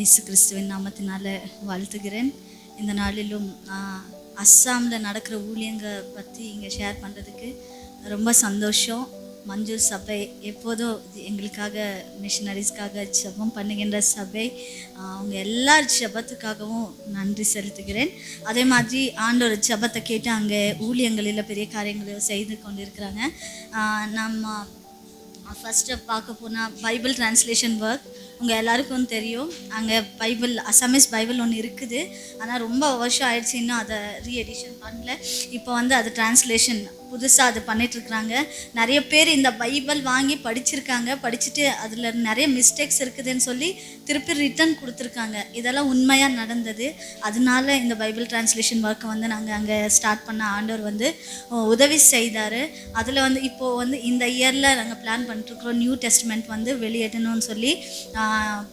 இயேசு கிறிஸ்துவின் நாமத்தினால வாழ்த்துகிறேன். இந்த நாளிலும் அஸ்ஸாமில் நடக்கிற ஊழியங்க பற்றி இங்கே ஷேர் பண்ணுறதுக்கு ரொம்ப சந்தோஷம். மஞ்சூர் சபை எப்போதும் எங்களுக்காக மிஷனரிஸ்க்காக ஜெபம் பண்ணுகின்ற சபை. அவங்க எல்லார் ஜெபத்துக்காகவும் நன்றி செலுத்துகிறேன். அதே மாதிரி ஆண்டவர் ஜெபத்தை கேட்டு அங்கே ஊழியங்களில் பெரிய காரியங்களை செய்து கொண்டிருக்கிறாங்க. நம்ம ஃபஸ்ட்டு பார்க்க போனால் பைபிள் டிரான்ஸ்லேஷன் ஒர்க். உங்கள் எல்லாருக்கும் தெரியும், அங்கே பைபிள் அசாமீஸ் பைபிள் ஒன்று இருக்குது. ஆனால் ரொம்ப வருஷம் ஆயிடுச்சு, இன்னும் அதை ரீஎடிஷன் பண்ணல. இப்போ அது டிரான்ஸ்லேஷன் புதுசாக அது பண்ணிகிட்ருக்குறாங்க. நிறைய பேர் இந்த பைபிள் வாங்கி படிச்சிருக்காங்க. படிச்சுட்டு அதில் நிறைய மிஸ்டேக்ஸ் இருக்குதுன்னு சொல்லி திருப்பி ரிட்டன் கொடுத்துருக்காங்க. இதெல்லாம் உண்மையாக நடந்தது. அதனால இந்த பைபிள் டிரான்ஸ்லேஷன் ஒர்க்கை நாங்கள் அங்கே ஸ்டார்ட் பண்ண ஆண்டவர் உதவி செய்தார். அதில் இப்போது இந்த இயரில் நாங்கள் பிளான் பண்ணிட்டுருக்குறோம். நியூ டெஸ்ட்மெண்ட் வெளியிடணும்னு சொல்லி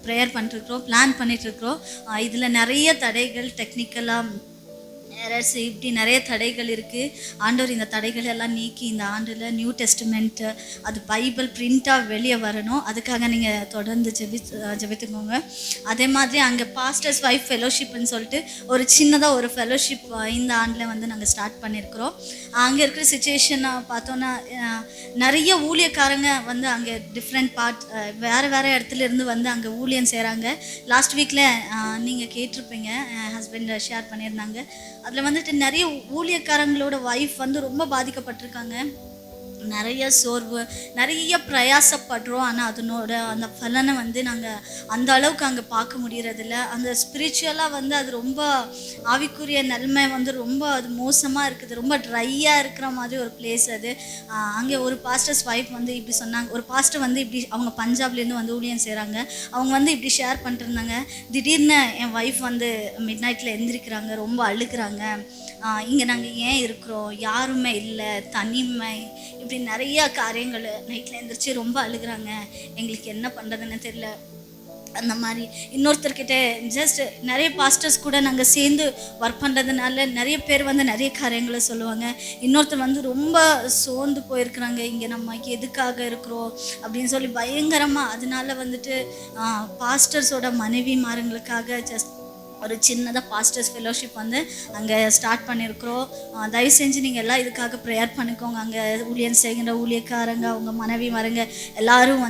ப்ரேயர் பண்ணிட்டுருக்குறோம், பிளான் பண்ணிகிட்ருக்குறோம். இதில் நிறைய தடைகள், டெக்னிக்கலாக எரர்ஸ், இப்படி நிறைய தடைகள் இருக்குது. ஆண்டவர் இந்த தடைகள் எல்லாம் நீக்கி இந்த ஆண்டில் நியூ டெஸ்ட்மெண்ட்டு அது பைபிள் பிரிண்ட்டாக வெளியே வரணும். அதுக்காக நீங்கள் தொடர்ந்து ஜெபித்துக்கோங்க. அதே மாதிரி அங்கே பாஸ்டர்ஸ் வைஃப் ஃபெலோஷிப்னு சொல்லிட்டு ஒரு சின்னதாக ஒரு ஃபெலோஷிப் இந்த ஆண்டில் நாங்கள் ஸ்டார்ட் பண்ணியிருக்கிறோம். அங்கே இருக்கிற சுச்சுவேஷனை பார்த்தோன்னா நிறைய ஊழியக்காரங்க அங்கே டிஃப்ரெண்ட் பார்ட் வேறு இடத்துல இருந்து அங்கே ஊழியம் செய்கிறாங்க. லாஸ்ட் வீக்கில் நீங்கள் கேட்டிருப்பீங்க, என் ஹஸ்பண்ட் ஷேர் பண்ணியிருந்தாங்க. அதில் நிறைய ஊழியக்காரங்களோட வைஃப் ரொம்ப பாதிக்கப்பட்டிருக்காங்க. நிறைய சோர்வு, நிறைய பிரயாசப்படுறோம். ஆனால் அதனோட அந்த பலனை நாங்கள் அந்த அளவுக்கு அங்கே பார்க்க முடியறதில்ல. அந்த ஸ்பிரிச்சுவலாக அது ரொம்ப ஆவிக்குரிய நிலைமை ரொம்ப அது மோசமாக இருக்குது. ரொம்ப ட்ரையாக இருக்கிற மாதிரி ஒரு பிளேஸ் அது. அங்கே ஒரு பாஸ்டர்ஸ் வைஃப் இப்படி சொன்னாங்க. ஒரு பாஸ்டர் இப்படி அவங்க பஞ்சாப்லேருந்து ஊழியம் செய்கிறாங்க. அவங்க இப்படி ஷேர் பண்ணிட்டு இருந்தாங்க. திடீர்னு என் ஒய்ஃப் மிட் நைட்டில் எந்திரிக்கிறாங்க, ரொம்ப அழுகிறாங்க. இங்கே நாங்கள் ஏன் இருக்கிறோம், யாருமே இல்லை, தனிமை, இப்படி நிறைய காரியங்கள். நைட்டில் எழுந்திரிச்சு ரொம்ப அழுகிறாங்க, எங்களுக்கு என்ன பண்ணுறதுன்னு தெரியல. அந்த மாதிரி இன்னொருத்தர்கிட்ட ஜஸ்ட் நிறைய பாஸ்டர்ஸ் கூட நாங்கள் சேர்ந்து ஒர்க் பண்ணுறதுனால நிறைய பேர் நிறைய காரியங்களை சொல்லுவாங்க. இன்னொருத்தர் ரொம்ப சோர்ந்து போயிருக்கிறாங்க, இங்கே நம்ம எதுக்காக இருக்கிறோம் அப்படின்னு சொல்லி பயங்கரமாக. அதனால பாஸ்டர்ஸோட மனைவிமாருங்களுக்காக ஜஸ்ட் ஒரு சின்னதாக பாஸ்டர்ஸ் ஃபெலோஷிப் அங்கே ஸ்டார்ட் பண்ணியிருக்கிறோம். தயவு செஞ்சு நீங்கள் எல்லாம் இதுக்காக ப்ரேயர் பண்ணிக்கோங்க. அங்கே ஊழியம் செய்கின்ற ஊழியக்காரங்க, அவங்க மனைவி மருங்க எல்லோரும்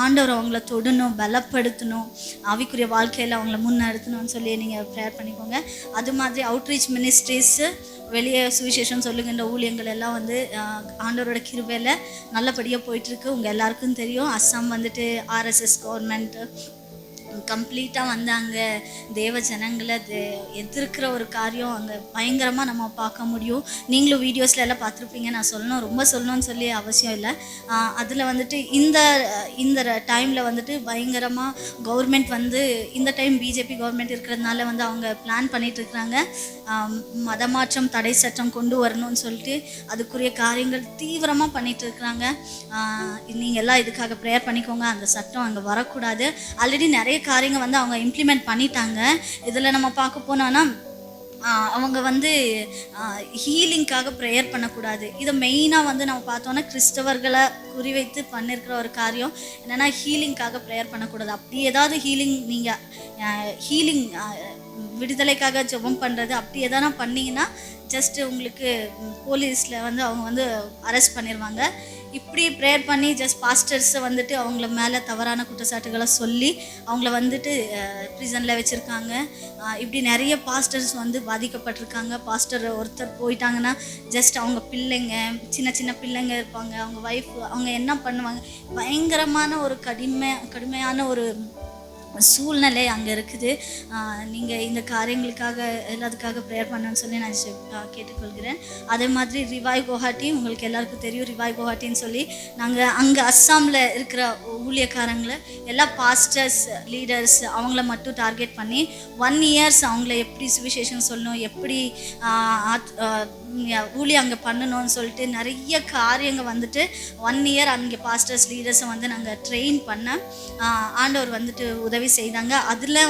ஆண்டவர் அவங்கள தொடணும், பலப்படுத்தணும், ஆவிக்குரிய வாழ்க்கையில் அவங்கள முன்னெடுத்தணும்னு சொல்லி நீங்கள் ப்ரேயர் பண்ணிக்கோங்க. அது மாதிரி அவுட்ரீச் மினிஸ்ட்ரிஸு, வெளியே சுவிசேஷம் சொல்லுகின்ற ஊழியங்கள் எல்லாம் ஆண்டவரோட கிருபையில் நல்லபடியாக போயிட்டுருக்கு. உங்கள் எல்லாருக்கும் தெரியும், அஸ்ஸாம் RSS கவர்மெண்ட்டு கம்ப்ளீட்டாக அங்கே தேவ ஜனங்களை எதிர்க்கிற ஒரு காரியம் அங்கே பயங்கரமாக நம்ம பார்க்க முடியும். நீங்களும் வீடியோஸில் எல்லாம் பார்த்துருப்பீங்க. நான் ரொம்ப சொல்லணும்னு சொல்லி அவசியம் இல்லை. அதில் இந்த டைமில் பயங்கரமாக கவர்மெண்ட் இந்த டைம் பிஜேபி கவர்மெண்ட் இருக்கிறதுனால அவங்க பிளான் பண்ணிகிட்ருக்குறாங்க. மதமாற்றம் தடை சட்டம் கொண்டு வரணும்னு சொல்லிட்டு அதுக்குரிய காரியங்கள் தீவிரமாக பண்ணிகிட்டு இருக்கிறாங்க. நீங்கள் எல்லாம் இதுக்காக ப்ரேயர் பண்ணிக்கோங்க. அந்த சட்டம் அங்கே வரக்கூடாது. ஆல்ரெடி நிறைய காரியங்கள் அவங்க இம்ப்ளிமெண்ட் பண்ணிட்டாங்க. இதில் நம்ம பார்க்க போனோன்னா அவங்க ஹீலிங்காக ப்ரேயர் பண்ணக்கூடாது. இதை மெயினாக நம்ம பார்த்தோன்னா கிறிஸ்தவர்களை குறிவைத்து பண்ணியிருக்கிற ஒரு காரியம் என்னென்னா ஹீலிங்காக ப்ரேயர் பண்ணக்கூடாது. அப்படி ஏதாவது ஹீலிங் விடுதலைக்காக ஜெபம் பண்ணுறது அப்படி எதனா பண்ணிங்கன்னா ஜஸ்ட்டு உங்களுக்கு போலீஸில் அவங்க அரெஸ்ட் பண்ணிடுவாங்க. இப்படி ப்ரேயர் பண்ணி ஜஸ்ட் பாஸ்டர்ஸை அவங்கள மேலே தவறான குற்றச்சாட்டுகளை சொல்லி அவங்கள ப்ரிசனில் வச்சுருக்காங்க. இப்படி நிறைய பாஸ்டர்ஸ் பாதிக்கப்பட்டிருக்காங்க. பாஸ்டர் ஒருத்தர் போயிட்டாங்கன்னா ஜஸ்ட் அவங்க பிள்ளைங்க, சின்ன சின்ன பிள்ளைங்க இருப்பாங்க, அவங்க ஒய்ஃப், அவங்க என்ன பண்ணுவாங்க, பயங்கரமான ஒரு கடுமையான ஒரு சூழ்நிலை அங்கே இருக்குது. நீங்கள் இந்த காரியங்களுக்காக எல்லாத்துக்காக ப்ரேயர் பண்ணணும்னு சொல்லி நான் கேட்டுக்கொள்கிறேன். அதே மாதிரி ரிவாய் குவஹாட்டி, உங்களுக்கு எல்லாருக்கும் தெரியும் ரிவாய் குவஹாட்டின்னு சொல்லி. நாங்கள் அங்கே அஸ்ஸாமில் இருக்கிற ஊழியக்காரங்களை எல்லா பாஸ்டர்ஸ், லீடர்ஸ் அவங்கள மட்டும் டார்கெட் பண்ணி 1 இயர்ஸ் அவங்கள எப்படி சுவிசேஷம் சொல்லணும், எப்படி ஊழியம் அங்கே பண்ணணும்னு சொல்லிட்டு நிறைய காரியங்கள் 1 இயர் அங்கே பாஸ்டர்ஸ், லீடர்ஸை நாங்கள் ட்ரெயின் பண்ண ஆண்டவர் உதவி செய்தாங்க. அதில்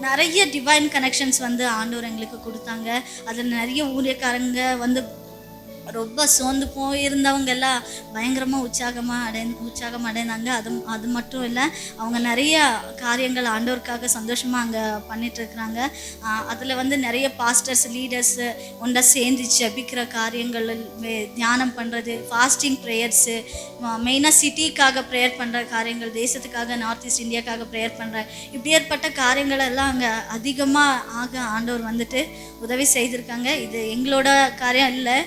நிறைய டிவைன் கனெக்ஷன்ஸ் ஆண்டவர் எங்களுக்கு கொடுத்தாங்க. அதில் நிறைய ஊழியக்காரங்க ரொம்ப சோர்ந்து போயிருந்தவங்க எல்லாம் பயங்கரமாக உற்சாகம் அடைந்தாங்க. அது மட்டும் இல்லை, அவங்க நிறைய காரியங்கள் ஆண்டவருக்காக சந்தோஷமாக அங்கே பண்ணிகிட்ருக்குறாங்க. அதில் வந்து நிறைய பாஸ்டர்ஸ் லீடர்ஸு ஒன்றா சேர்ந்து ஜெபிக்கிற காரியங்கள், தியானம் பண்ணுறது, ஃபாஸ்டிங் ப்ரேயர்ஸு, மெயினாக சிட்டிக்காக ப்ரேயர் பண்ணுற காரியங்கள், தேசத்துக்காக நார்த் ஈஸ்ட் இந்தியாவுக்காக ப்ரேயர் பண்ணுற, இப்படி ஏற்பட்ட காரியங்கள் எல்லாம் அங்கே அதிகமாக ஆண்டவர் வந்துட்டு உதவி செய்திருக்காங்க. இது எங்களோட காரியம் இல்லை,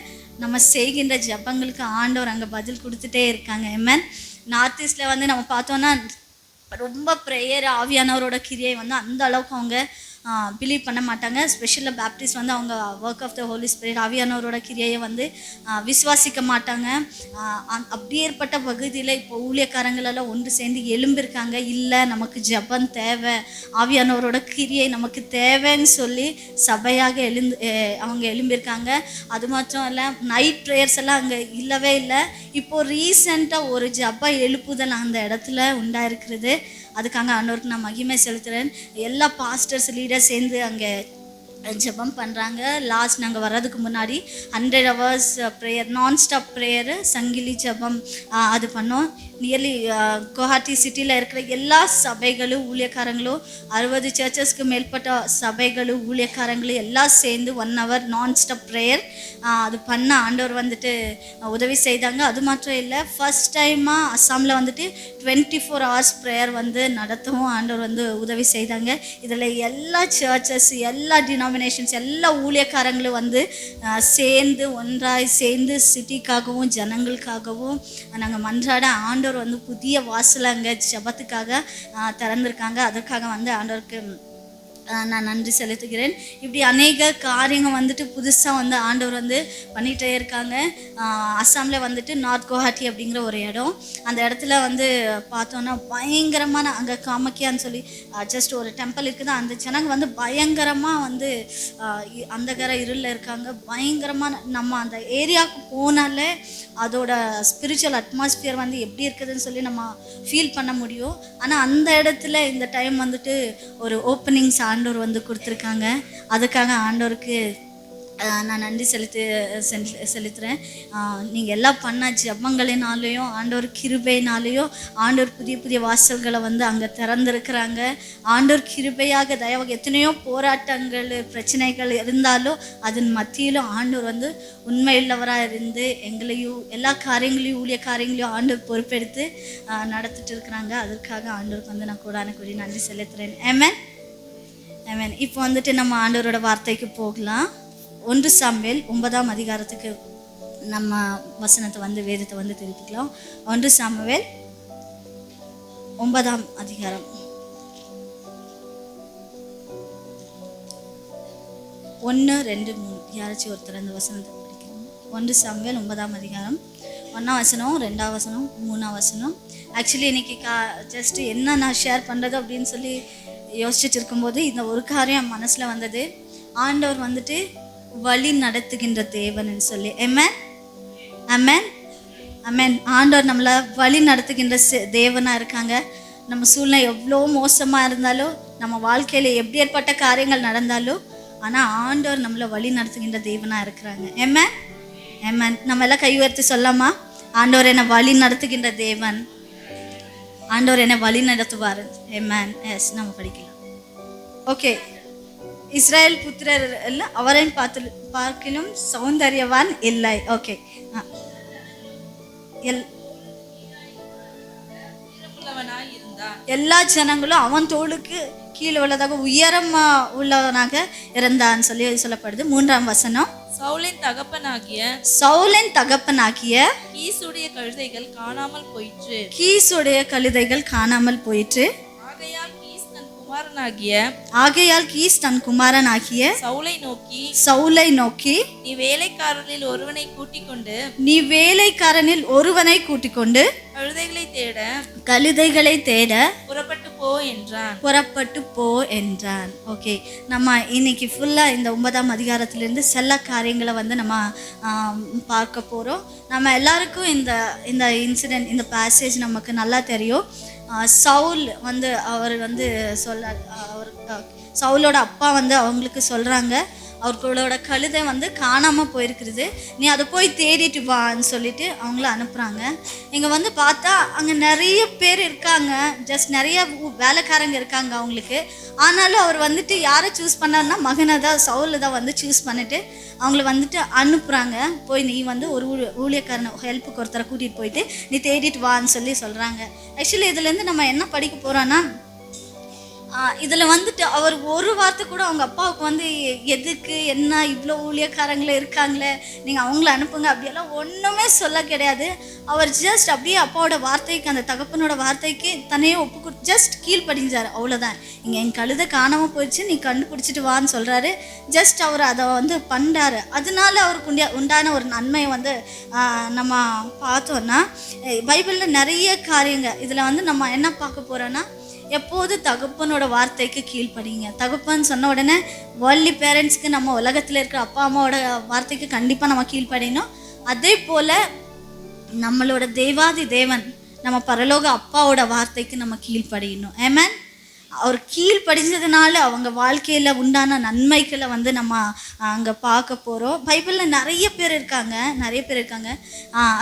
நம்ம செய்கின்ற ஜெபங்களுக்கு ஆண்டவர் அங்கே பதில் கொடுத்துட்டே இருக்காங்க. ஆமென். நார்த் ஈஸ்டில் வந்து நம்ம பார்த்தோன்னா ரொம்ப ப்ரேயர், ஆவியானவரோட கிரியை வந்து அந்த அளவுக்கு அவங்க பிலீவ் பண்ண மாட்டாங்க. ஸ்பெஷலாக பேப்டிஸ்ட் வந்து அவங்க work of the Holy Spirit, ஆவியானவரோட கிரியையை வந்து விசுவாசிக்க மாட்டாங்க. அப்படி ஏற்பட்ட பகுதியில் இப்போ ஊழியக்காரங்களெல்லாம் ஒன்று சேர்ந்து எழும்பியிருக்காங்க. இல்லை, நமக்கு ஜெபம் தேவை, ஆவியானவரோட கிரியை நமக்கு தேவைன்னு சொல்லி சபையாக அவங்க எழும்பியிருக்காங்க. அது மட்டும் இல்லை, நைட் ப்ரேயர்ஸ் எல்லாம் அங்கே இல்லவே இல்லை. இப்போது ரீசெண்டாக ஒரு ஜெப எழுப்புதல் அந்த இடத்துல உண்டாயிருக்கிறது. அதுக்காக ஆண்டவருக்கு நான் மகிமை செலுத்துகிறேன். எல்லா பாஸ்டர்ஸ் லீடர்ஸ் சேர்ந்து அங்கே ஜெபம் பண்ணுறாங்க. லாஸ்ட் நாங்கள் வர்றதுக்கு முன்னாடி 100 hours ப்ரேயர், நான் ஸ்டாப் ப்ரேயரு, சங்கிலி ஜெபம் அது பண்ணோம். நியர்லி குவஹாட்டி சிட்டியில் இருக்கிற எல்லா சபைகளும் ஊழியக்காரங்களும் 60 சர்ச்சஸ்க்கு மேற்பட்ட சபைகளும் ஊழியக்காரங்களும் எல்லாம் சேர்ந்து 1 hour நான் ஸ்டாப் ப்ரேயர் அது பண்ண ஆண்டவர் வந்துட்டு உதவி செய்தாங்க. அது மாத்திரம் இல்லை, ஃபர்ஸ்ட் டைமாக அஸ்ஸாமில் வந்துட்டு 24 hours ப்ரேயர் வந்து நடத்தவும் ஆண்டவர் வந்து உதவி செய்தாங்க. இதில் எல்லா சர்ச்சஸ், எல்லா டினாமினேஷன்ஸ், எல்லா ஊழியக்காரங்களும் வந்து சேர்ந்து ஒன்றாய் சேர்ந்து சிட்டிக்காகவும் ஜனங்களுக்காகவும் நாங்கள் மன்றாட ஆண்டவர் வந்து புதிய வாசலை அங்கே ஜெபத்துக்காக திறந்திருக்காங்க. அதற்காக வந்து ஆண்டவருக்கு நான் நன்றி செலுத்துகிறேன். இப்படி அநேக காரியங்கள் வந்துட்டு புதுசாக வந்து ஆண்டவர் வந்து பண்ணிகிட்டே இருக்காங்க. அஸ்ஸாமில் வந்துட்டு நார்த் குவஹாட்டி அப்படிங்கிற ஒரு இடம், அந்த இடத்துல வந்து பார்த்தோன்னா பயங்கரமான, அங்கே காமக்கியான்னு சொல்லி ஜஸ்ட் ஒரு டெம்பிள் இருக்குது. அந்த ஜனங்க வந்து பயங்கரமாக வந்து அந்தகர இருளில் இருக்காங்க. பயங்கரமான, நம்ம அந்த ஏரியாவுக்கு போனாலே அதோட ஸ்பிரிச்சுவல் அட்மாஸ்பியர் வந்து எப்படி இருக்குதுன்னு சொல்லி நம்ம ஃபீல் பண்ண முடியும். ஆனால் அந்த இடத்துல இந்த டைம் வந்துட்டு ஒரு ஓப்பனிங்ஸ் ஆண்டவர் வந்து கொடுத்துருக்காங்க. அதுக்காக ஆண்டவருக்கு நான் நன்றி செலுத்துகிறேன். நீங்கள் எல்லாம் பண்ண ஜெபங்களினாலேயும் ஆண்டவர் கிருபையினாலேயும் ஆண்டவர் புதிய புதிய வாசல்களை வந்து அங்கே திறந்துருக்கிறாங்க. ஆண்டவர் கிருபையாக தயவாக எத்தனையோ போராட்டங்கள் பிரச்சனைகள் இருந்தாலும் அதன் மத்தியிலும் ஆண்டவர் வந்து உண்மையுள்ளவராக இருந்து எங்களையும் எல்லா காரியங்களையும் ஊழிய காரியங்களையும் ஆண்டவர் பொறுப்பெடுத்து நடத்திட்டு இருக்கிறாங்க. அதற்காக ஆண்டவருக்கு வந்து நான் கூடான கூடி நன்றி செலுத்துகிறேன். ஆமென், ஆமென். இப்போ வந்துட்டு நம்ம ஆண்டவரோட வார்த்தைக்கு போகலாம். 1 சாமுவேல் 9ஆம் அதிகாரத்துக்கு நம்ம வசனத்தை வந்து வேதத்தை வந்து திருப்பிக்கலாம். 1 சாமுவேல் 9ஆம் அதிகாரம் 1, 2, 3 யாராச்சும் ஒருத்தர் அந்த வசனத்தை படிக்கணும். 1 சாமுவேல் 9ஆம் அதிகாரம் 1ஆம் வசனம், 2ஆம் வசனம், 3ஆம் வசனம். ஆக்சுவலி இன்னைக்கு ஜஸ்ட் என்ன நான் ஷேர் பண்ணுறது அப்படின்னு சொல்லி யோசிச்சுட்டு இருக்கும்போது இந்த ஒரு காரியம் மனசில் வந்தது. ஆண்டவர் வந்துட்டு வழி நடத்துகின்ற தேவன்னு சொல்லி. ஆமென், ஆமென், ஆமென். ஆண்டவர் நம்மளை வழி நடத்துகின்ற தேவனாக இருக்காங்க. நம்ம சூழ்நிலை எவ்வளோ மோசமாக இருந்தாலும், நம்ம வாழ்க்கையில் எப்படி ஏற்பட்ட காரியங்கள் நடந்தாலும், ஆனால் ஆண்டவர் நம்மளை வழி நடத்துகின்ற தேவனாக இருக்கிறாங்க. ஆமென், ஆமென். நம்ம எல்லாம் கை உயர்த்தி சொல்லாமா? ஆண்டவர் என்னை வழி நடத்துகின்ற தேவன், ஆண்டவர் என்னை வழி நடத்துவார். ஆமென். எஸ், நம்ம படிக்கலாம். ஓகே. இஸ்ரேல் புத்திரர் எல்லாம் அவரை பார்க்கிலும் சௌந்தர்யவான் இல்லை. ஓகே. எல்லா ஜனங்களும் அவன் தோளுக்கு கீழே உள்ளதாக உயரமா உள்ளவனாக இருந்தான்னு சொல்லி சொல்லப்படுது. 3ஆம் வசனம், சவுலின் தகப்பனாகிய கீசுடைய கழுதைகள் காணாமல் போயிற்று. ஆகையால் கீஸ் தன் குமாரனாகிய சவுலை நோக்கி நீ வேலைக்காரனில் ஒருவனை கூட்டிக் கொண்டு கழுதைகளை தேட புறப்பட்டு போ என்றான். ஓகே, நம்ம இன்னைக்கு ஃபுல்லா இந்த 9ஆம் அதிகாரத்திலிருந்து சில காரியங்களை வந்து நம்ம பார்க்க போறோம். நம்ம எல்லாருக்கும் இந்த இன்சிடென்ட், இந்த பேசேஜ் நமக்கு நல்லா தெரியும். சவுல் வந்து அவர் வந்து அவர் சவுலோட அப்பா வந்து அவங்களுக்கு சொல்கிறாங்க, அவர்களோட கழுதை வந்து காணாமல் போயிருக்கிறது, நீ அதை போய் தேடிட்டு வான்னு சொல்லிட்டு அவங்கள அனுப்புகிறாங்க. இங்கே வந்து பார்த்தா அங்கே நிறைய பேர் இருக்காங்க, ஜஸ்ட் நிறைய வேலைக்காரங்க இருக்காங்க அவங்களுக்கு. ஆனாலும் அவர் வந்துட்டு யாரை சூஸ் பண்ணார்னா மகனை தான், சவுலை தான் வந்து சூஸ் பண்ணிட்டு அவங்கள வந்துட்டு அனுப்புகிறாங்க. போய் நீ வந்து ஒரு ஊழியக்காரனை ஹெல்ப்புக்கு ஒருத்தரை கூட்டிகிட்டு போயிட்டு நீ தேடிட்டு வான்னு சொல்லி சொல்கிறாங்க. ஆக்சுவலி இதுலேருந்து நம்ம என்ன படிக்க போகிறோன்னா, இதில் வந்துட்டு அவர் ஒரு வார்த்தை கூட அவங்க அப்பாவுக்கு வந்து எதுக்கு என்ன இவ்வளோ ஊழியக்காரங்களே இருக்காங்களே நீங்கள் அவங்கள அனுப்புங்க அப்படியெல்லாம் ஒன்றுமே சொல்ல கிடையாது. அவர் ஜஸ்ட் அப்படியே அப்பாவோட வார்த்தைக்கு, அந்த தகப்பனோட வார்த்தைக்கு தன்னையே ஜஸ்ட் கீழ்ப்படிஞ்சார், அவ்வளோதான். இங்கே என் கழுதை காணாமல் போயிடுச்சு, நீ கண்டுபிடிச்சிட்டு வான்னு சொல்கிறாரு. ஜஸ்ட் அவர் அதை வந்து பண்ணுறாரு. அதனால அவருக்கு உண்டான ஒரு நன்மையை வந்து நம்ம பார்த்தோன்னா, பைபிளில் நிறைய காரியங்க. இதில் வந்து நம்ம என்ன பார்க்க போகிறோன்னா, எப்போது தகப்பனோட வார்த்தைக்கு கீழ்ப்படிங்க. தகப்பன்னு சொன்ன உடனே வேர்ல்ட்லி பேரண்ட்ஸ்க்கு, நம்ம உலகத்தில் இருக்கிற அப்பா அம்மாவோட வார்த்தைக்கு கண்டிப்பாக நம்ம கீழ்ப்படியணும். அதே போல் நம்மளோட தேவாதி தேவன், நம்ம பரலோக அப்பாவோட வார்த்தைக்கு நம்ம கீழ்ப்படியணும். ஆமென். அவர் கீழ்ப்படிஞ்சதுனால அவங்க வாழ்க்கையில் உண்டான நன்மைகளை வந்து நம்ம அங்கே பார்க்க போகிறோம். பைபிளில் நிறைய பேர் இருக்காங்க.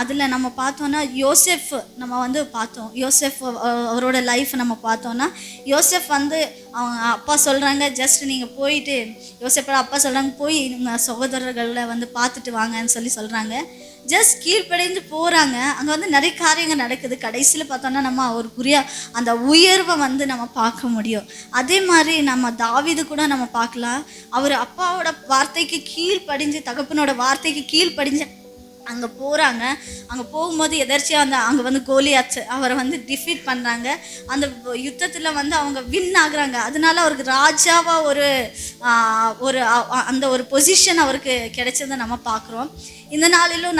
அதில் நம்ம பார்த்தோன்னா யோசேஃப் நம்ம வந்து பார்த்தோம். யோசேஃப் அவரோட லைஃப் நம்ம பார்த்தோன்னா, யோசேஃப் வந்து அவங்க அப்பா சொல்கிறாங்க, ஜஸ்ட் நீங்கள் போயிட்டு, யோசேஃபோட அப்பா சொல்கிறாங்க, போய் உங்கள் சகோதரர்களை வந்து பார்த்துட்டு வாங்கன்னு சொல்லி சொல்கிறாங்க. ஜஸ்ட் கீழ்ப்படைஞ்சு போகிறாங்க. அங்கே வந்து நிறைய காரியங்கள் நடக்குது. கடைசியில் பார்த்தோன்னா நம்ம அவருக்குரிய அந்த உயர்வை வந்து நம்ம பார்க்க முடியும். அதே மாதிரி நம்ம தாவீது கூட நம்ம பார்க்கலாம். அவர் அப்பாவோட வார்த்தைக்கு கீழ்ப்படிஞ்சு, தகப்பனோட வார்த்தைக்கு கீழ்ப்படிஞ்சு அங்கே போகிறாங்க. அங்கே போகும்போது எதர்ச்சியாக அங்கே வந்து கோலியாத் அவரை வந்து டிஃபீட் பண்ணுறாங்க. அந்த யுத்தத்தில் வந்து அவங்க வின் ஆகுறாங்க. அதனால அவருக்கு ராஜாவாக ஒரு அந்த ஒரு பொசிஷன் அவருக்கு கிடைச்சதை நம்ம பார்க்குறோம். இந்த நாளிலும்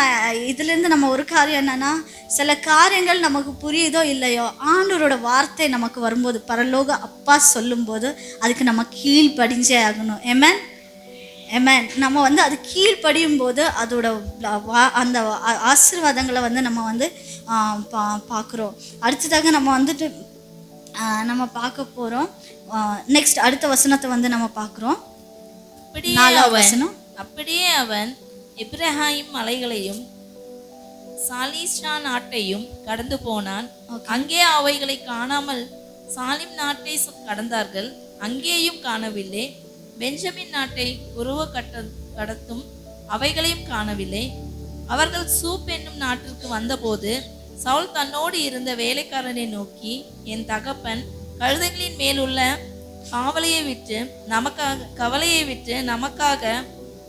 இதுலேருந்து நம்ம ஒரு காரியம் என்னென்னா, சில காரியங்கள் நமக்கு புரியுதோ இல்லையோ, ஆண்டவரோட வார்த்தை நமக்கு வரும்போது, பரலோக அப்பா சொல்லும்போது அதுக்கு நம்ம கீழ்ப்படிஞ்சே ஆகணும். ஆமென். ஆமென். நம்ம வந்து அது கீழ்ப்படியும் போது அதோட அந்த ஆசீர்வாதங்களை வந்து நம்ம வந்து பார்க்குறோம். அடுத்ததாக நம்ம வந்துட்டு நம்ம பார்க்க போகிறோம். நெக்ஸ்ட் அடுத்த வசனத்தை வந்து நம்ம பார்க்குறோம். 4வது வசனம். அப்படியே அவன் எப்ரஹாயிம் மலைகளையும் சாலிஷா நாட்டையும் கடந்து போனான். அங்கே அவைகளை காணாமல் சாலிம் நாட்டை கடந்தார்கள், அங்கேயும் காணவில்லை. பெஞ்சமின் நாட்டை உருவ கடத்தும் அவைகளையும் காணவில்லை. அவர்கள் சூப் என்னும் நாட்டிற்கு வந்தபோது சவுல் தன்னோடு இருந்த வேலைக்காரனை நோக்கி, என் தகப்பன் கழுதைகளின் மேல் உள்ள கவலையை விட்டு நமக்காக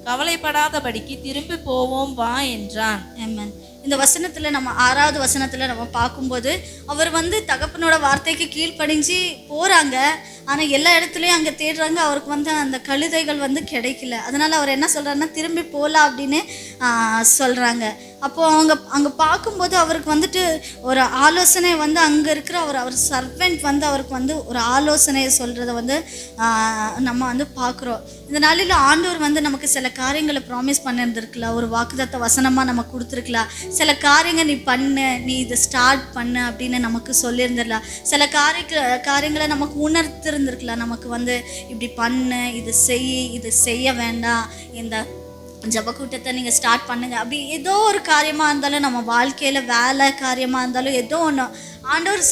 கவலைப்படாதபடிக்கு திரும்பி போவோம் வா என்றான். ஆமென். இந்த வசனத்தில் நம்ம 6வது வசனத்தில் நம்ம பார்க்கும்போது, அவர் வந்து தகப்பனோட வார்த்தைக்கு கீழ்ப்படிஞ்சு போகிறாங்க. ஆனால் எல்லா இடத்துலையும் அங்கே தேடுறாங்க. அவருக்கு வந்து அந்த கழுதைகள் வந்து கிடைக்கல. அதனால் அவர் என்ன சொல்கிறாருன்னா, திரும்பி போகலாம் அப்படின்னு சொல்கிறாங்க. அப்போது அங்கே பார்க்கும்போது அவருக்கு வந்துட்டு ஒரு ஆலோசனை வந்து அங்கே இருக்கிற அவர் சர்வெண்ட் வந்து அவருக்கு வந்து ஒரு ஆலோசனையை சொல்கிறத வந்து நம்ம வந்து பார்க்குறோம். இந்த நாளில் ஆண்டவர் வந்து நமக்கு சில காரியங்களை ப்ராமிஸ் பண்ணியிருந்துருக்கலாம். ஒரு வாக்குத்தத்த வசனமாக நம்ம கொடுத்துருக்கலாம். சில காரியங்கள் நீ பண்ணு, நீ இதை ஸ்டார்ட் பண்ணு அப்படின்னு நமக்கு சொல்லியிருந்துடலாம். சில காரியங்களை நமக்கு உணர்த்திருந்துருக்கலாம். நமக்கு வந்து இப்படி பண்ணு, இது செய்ய வேண்டாம், இந்த ஜபக்கூட்டத்தை நீங்கள் ஸ்டார்ட் பண்ணுங்க, அப்படி ஏதோ ஒரு காரியமாக இருந்தாலும், நம்ம வாழ்க்கையில் வேலை காரியமாக இருந்தாலும் ஏதோ ஒன்று ஆண்டவர்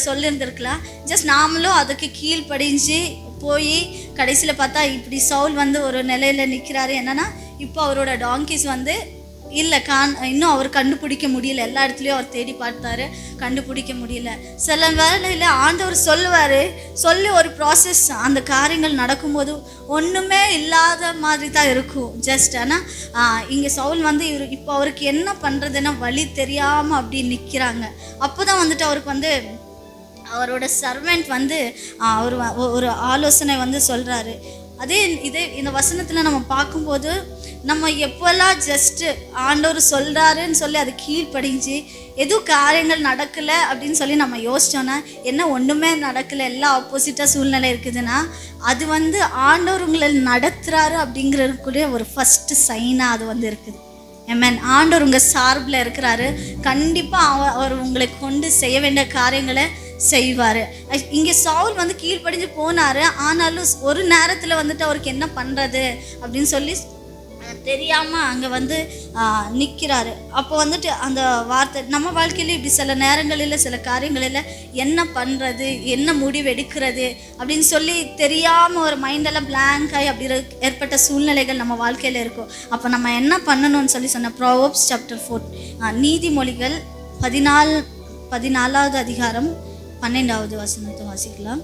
சொல்லியிருந்துருக்கலாம். ஜஸ்ட் நாமளும் அதுக்கு கீழ்ப்படிஞ்சு போய் கடைசியில் பார்த்தா இப்படி சவுல் வந்து ஒரு நிலையில் நிற்கிறாரு. என்னன்னா, இப்போ அவரோட டாங்கிஸ் வந்து இல்லை, இன்னும் அவர் கண்டுபிடிக்க முடியல. எல்லா இடத்துலையும் அவர் தேடி பார்த்தாரு, கண்டுபிடிக்க முடியல. சில வேளையில் ஆண்டவர் சொல்லி ஒரு ப்ராசஸ், அந்த காரியங்கள் நடக்கும்போது ஒன்றுமே இல்லாத மாதிரி தான் இருக்கும் ஜஸ்ட். ஆனால் இங்கே சவுல் வந்து இப்போ அவருக்கு என்ன பண்ணுறதுன்னா வழி தெரியாமல் அப்படி நிற்கிறாங்க. அப்போ தான் வந்துட்டு அவருக்கு வந்து அவரோட சர்வெண்ட் வந்து அவர் ஒரு ஆலோசனை வந்து சொல்கிறாரு. இந்த வசனத்தில் நம்ம பார்க்கும்போது, நம்ம எப்போல்லாம் ஜஸ்ட்டு ஆண்டவர் சொல்கிறாருன்னு சொல்லி அது கீழ்ப்படிஞ்சு எதுவும் காரியங்கள் நடக்கலை அப்படின்னு சொல்லி நம்ம யோசித்தோன்னா, என்ன ஒன்றுமே நடக்கலை, எல்லாம் ஆப்போசிட்டாக சூழ்நிலை இருக்குதுன்னா, அது வந்து ஆண்டவர் உங்களை நடத்துகிறாரு அப்படிங்கிறதுக்குள்ளே ஒரு ஃபஸ்ட்டு சைனாக அது வந்து இருக்குது. ஆமென். ஆண்டவர் உங்கள் சார்பில் இருக்கிறாரு. கண்டிப்பாக அவர் உங்களை கொண்டு செய்ய வேண்டிய காரியங்களை செய்வார். இங்கே சவுல் வந்து கீழ்ப்படிஞ்சு போனார். ஆனாலும் ஒரு நேரத்தில் வந்துட்டு அவருக்கு என்ன பண்ணுறது அப்படின்னு சொல்லி தெரியாமல் அங்கே வந்து நிற்கிறாரு. அப்போ வந்துட்டு அந்த வார்த்தை நம்ம வாழ்க்கையில இப்படி சில நேரங்களில் சில காரியங்களில் என்ன பண்ணுறது, என்ன முடிவு எடுக்கிறது அப்படின்னு சொல்லி தெரியாமல் ஒரு மைண்டெல்லாம் பிளாங்க் ஆகி அப்படி ஏற்பட்ட சூழ்நிலைகள் நம்ம வாழ்க்கையில் இருக்கும். அப்போ நம்ம என்ன பண்ணணும்னு சொல்லி சொன்ன ப்ரோவர்ப்ஸ் சாப்டர் 4 நீதிமொழிகள் 14வது அதிகாரம் 12வது வசனத்தை வாசிக்கலாம்.